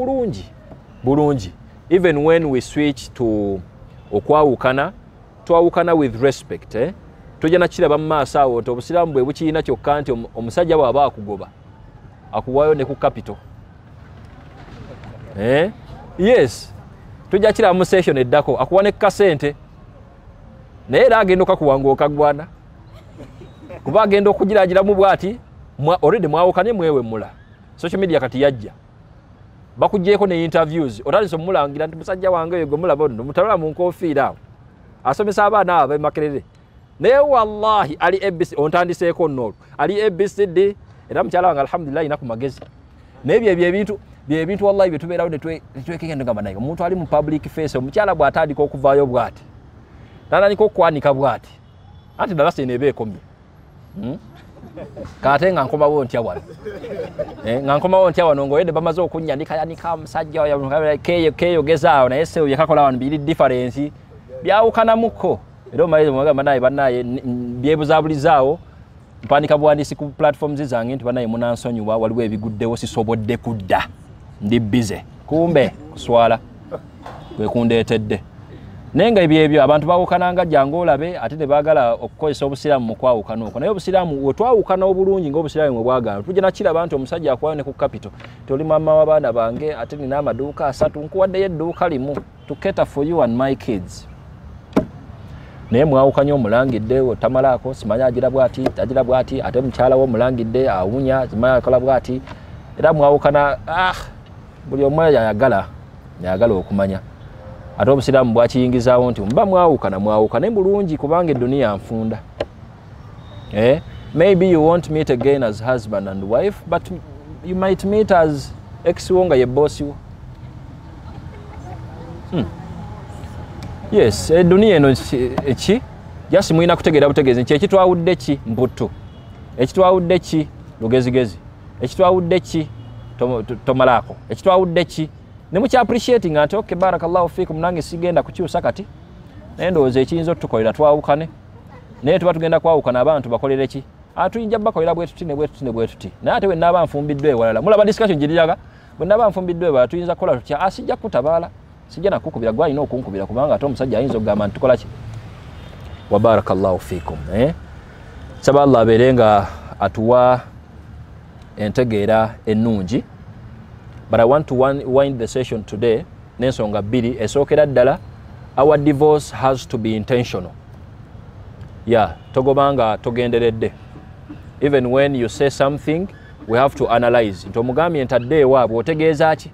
bulungi even when we switch to okwawukana twawukana with respect tujja nakiraba mu maaso awo nti obusiraamu bwe bukiina kyokka nti omusajja bw'aba akugoba akuwaayo ne ku capital. Yes, tujja kiraba mu session eddako akuwa ne kasente naye era agenda okakuwanga okagwana kuba agenda okugiragiramu bw'ati already mwawukanye mwewemmula. Social media kati yajja bakugjeeko ne interviews otandise omulangira nti musajja wange oyo gwe mulaba nno mutalala mu nkofiira awo asomesa abaana abo Makerere naye wallahi ali ABC ontandiseeko nno ali ABCD era mukyala wange alhamdulillah ina ku magezi naye bye bintu wallahi bye tubeerawo ne twekegenda ngamba naye omuntu ali mu public face omukyala bw'atandika okuvaayo bw'ati natandika okwanika bw'ati anti ddala seeneeba ekomye kate nga nkomawo ntya wano nga nkomawo ntya wano ng'oyedde bamaze okunnyanika omusajja keeyogezaawo naye seewo byekakola wano biri difference byawukanamuko era omaliriza mwagamba naye bannaye byebuzaabulizaawo mpandika buwandiisi ku platforms zange nti bannaye munansonyiwa waliwo ebiguddewo sisobodde kudda ndi bize kumbe kuswala kwe kundeetedde naye nga ebyo abantu bawukananga jangu olabe ate ne baagala okukozesa obusiraamu mu kwawukana okwo naye obusiraamu wetwawukana obulungi ng'obusiraamu bwagala tujja nakiraba nti omusajja akwayo ne ku capital toli mama w'abaana bange ate nina amaduuka 3 nkuwaddeyo edduuka limu to cater for you and my kids naye mwawukanye omulangidde otamalaako simanya agira bw'ati ate mukyala w'omulangidde awunya simanya akola bw'ati era mwawukana buli omu yayagala okumanya ate obusiraamu bwakiyingizaawo nti mba mwawukane bulungi kubanga edduniya nfunda. Maybe you won't meet again as husband and wife but you might meet as ex-wo nga ye boss wo. Yes, edduniya eno eki jasi mulina kutegeera butegeezi nti ekitwawudde ki mputtu ekitwawudde ki lugezigezi ekitwawudde ki tomalaako ekitwawudde ki ne muki appreciating ati okay barakallahu fikum nange sigenda kukyusa kati naye ndowooza ekiyinza otutukolera twawukane naye tuba tugenda kwawukana abantu bakolere ki tuyinja bakolera bwe tuti naye ate wennaaba nfumbiddwa ewalala mulaba discussion giriraga bwennaaba nfumbiddwa ewalala tuyinza kukola tutya asijja kutabaala sijja nakukubira gwe alina okunkubira kubanga ate omusajja ayinza okugamba nti tukola ki wa barakallahu fikum. Saba Allah abeere nga atuwa entegeera ennungi. But I want to wind the session today n'ensonga bbiri esookera ddala our divorce has to be intentional. Togobanga togenderedde. Even when you say something we have to analyze nti omugambye ntadde ewaabwe otegeeza ki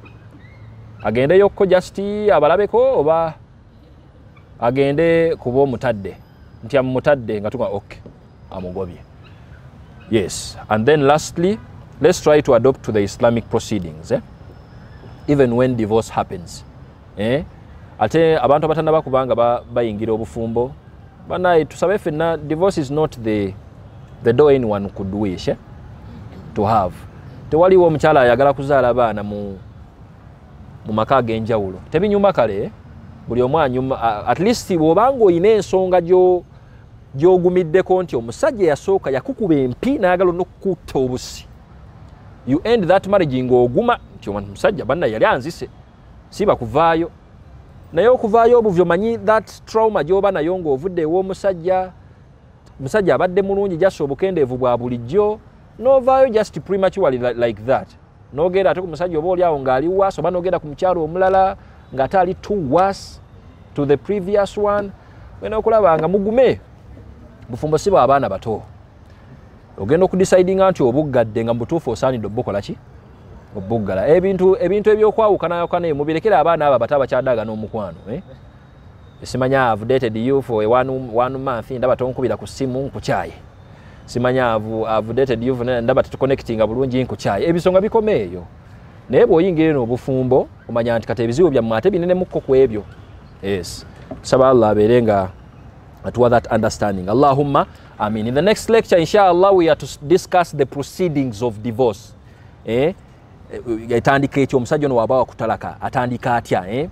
agende yokko just abalabeko oba agende kuba omutadde nti amutadde nga tuga okay amugobye. Yes, and then lastly let's try to adopt to the Islamic proceedings even when divorce happens. Ate abantu abatannaba kubanga bayingira obufumbo banaye tusabe ffenna divorce is not the door anyone could wish to have. Tewaliwo omukyala ayagala kuzaala abaana mu maka ag'enjawulo tebinyuma kale buli omu anyuma at least bw'obanga olina ensonga gy'ogumiddeko nti omusajja yasooka yakukuba empi n'ayagala n'okukutta obusi you end that marriage ng'oguma nti omusajja banna yali anzise siba kuvaayo naye okuvaayo obuvyo manyi that trauma gy'oba nayo ng'ovudde ew'omusajja abadde mulungi jasa obukendeevu bwa bulijjo novaayo just prematurely like that nogenda ate ku musajja oba oli awo ng'ali worse oba nogenda ku mukyalo omulala ng'ate ali too worse to the previous one wena okulaba nga mugume bufumbo si bwa abaana bato ogenda okudecidinga nti obuggadde nga mubutuufu osaanidde obukola ki obuggala ebintu ebyokwawukana mubirekera abaana abo bato abakyadaaga n'omukwano simanya I've dated you for one month ndaba tonkubira ku simu nkukyaye simanya I've dated you ndaba tuconnectinga bulungi nkukyaye ebisonga bikomeeyo naye bw'oyingira eno obufumbo omanya nti kati ebizibu byammwe ate binene mukko ku ebyo. Yes, saba Allah abeere nga atuwa that understanding. Allahumma amin. In the next lecture inshallah we are to discuss the proceedings of divorce. Atandika ekyo omusajja ono waba wakutalaka atandika atya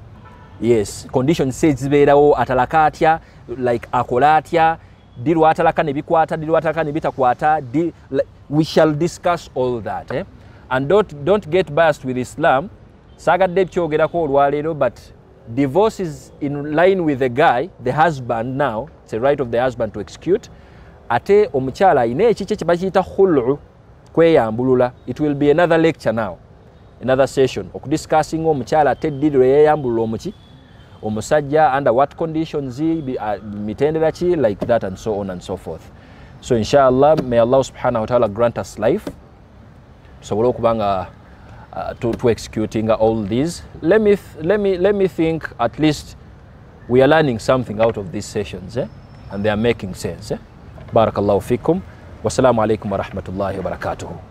yes, conditions says zibeerawo atalaka atya like akola atya diri watalaka ne bikwata diri watalaka ne bitakwata we shall discuss all that and don't get biased with Islam. Sagadde byogerako olwaleero but divorce is in line with the guy, the husband now. It's a right of the husband to execute. ate omukyala ayina ekiki kye bakiyita khulu kweyambulula. It will be another lecture now, another session okudiscussing omukyala ate eddiriro yeyambulula omuki omusajja under what conditions mitendera ki like that and so on and so forth. So inshallah, may Allah subhanahu wa ta'ala grant us life tusobole okubanga to executing all these. Let me think at least we are learning something out of these sessions, and they are making sense. Barakallahu fikum. Wassalamu alaikum wa rahmatullahi wa barakatuhu.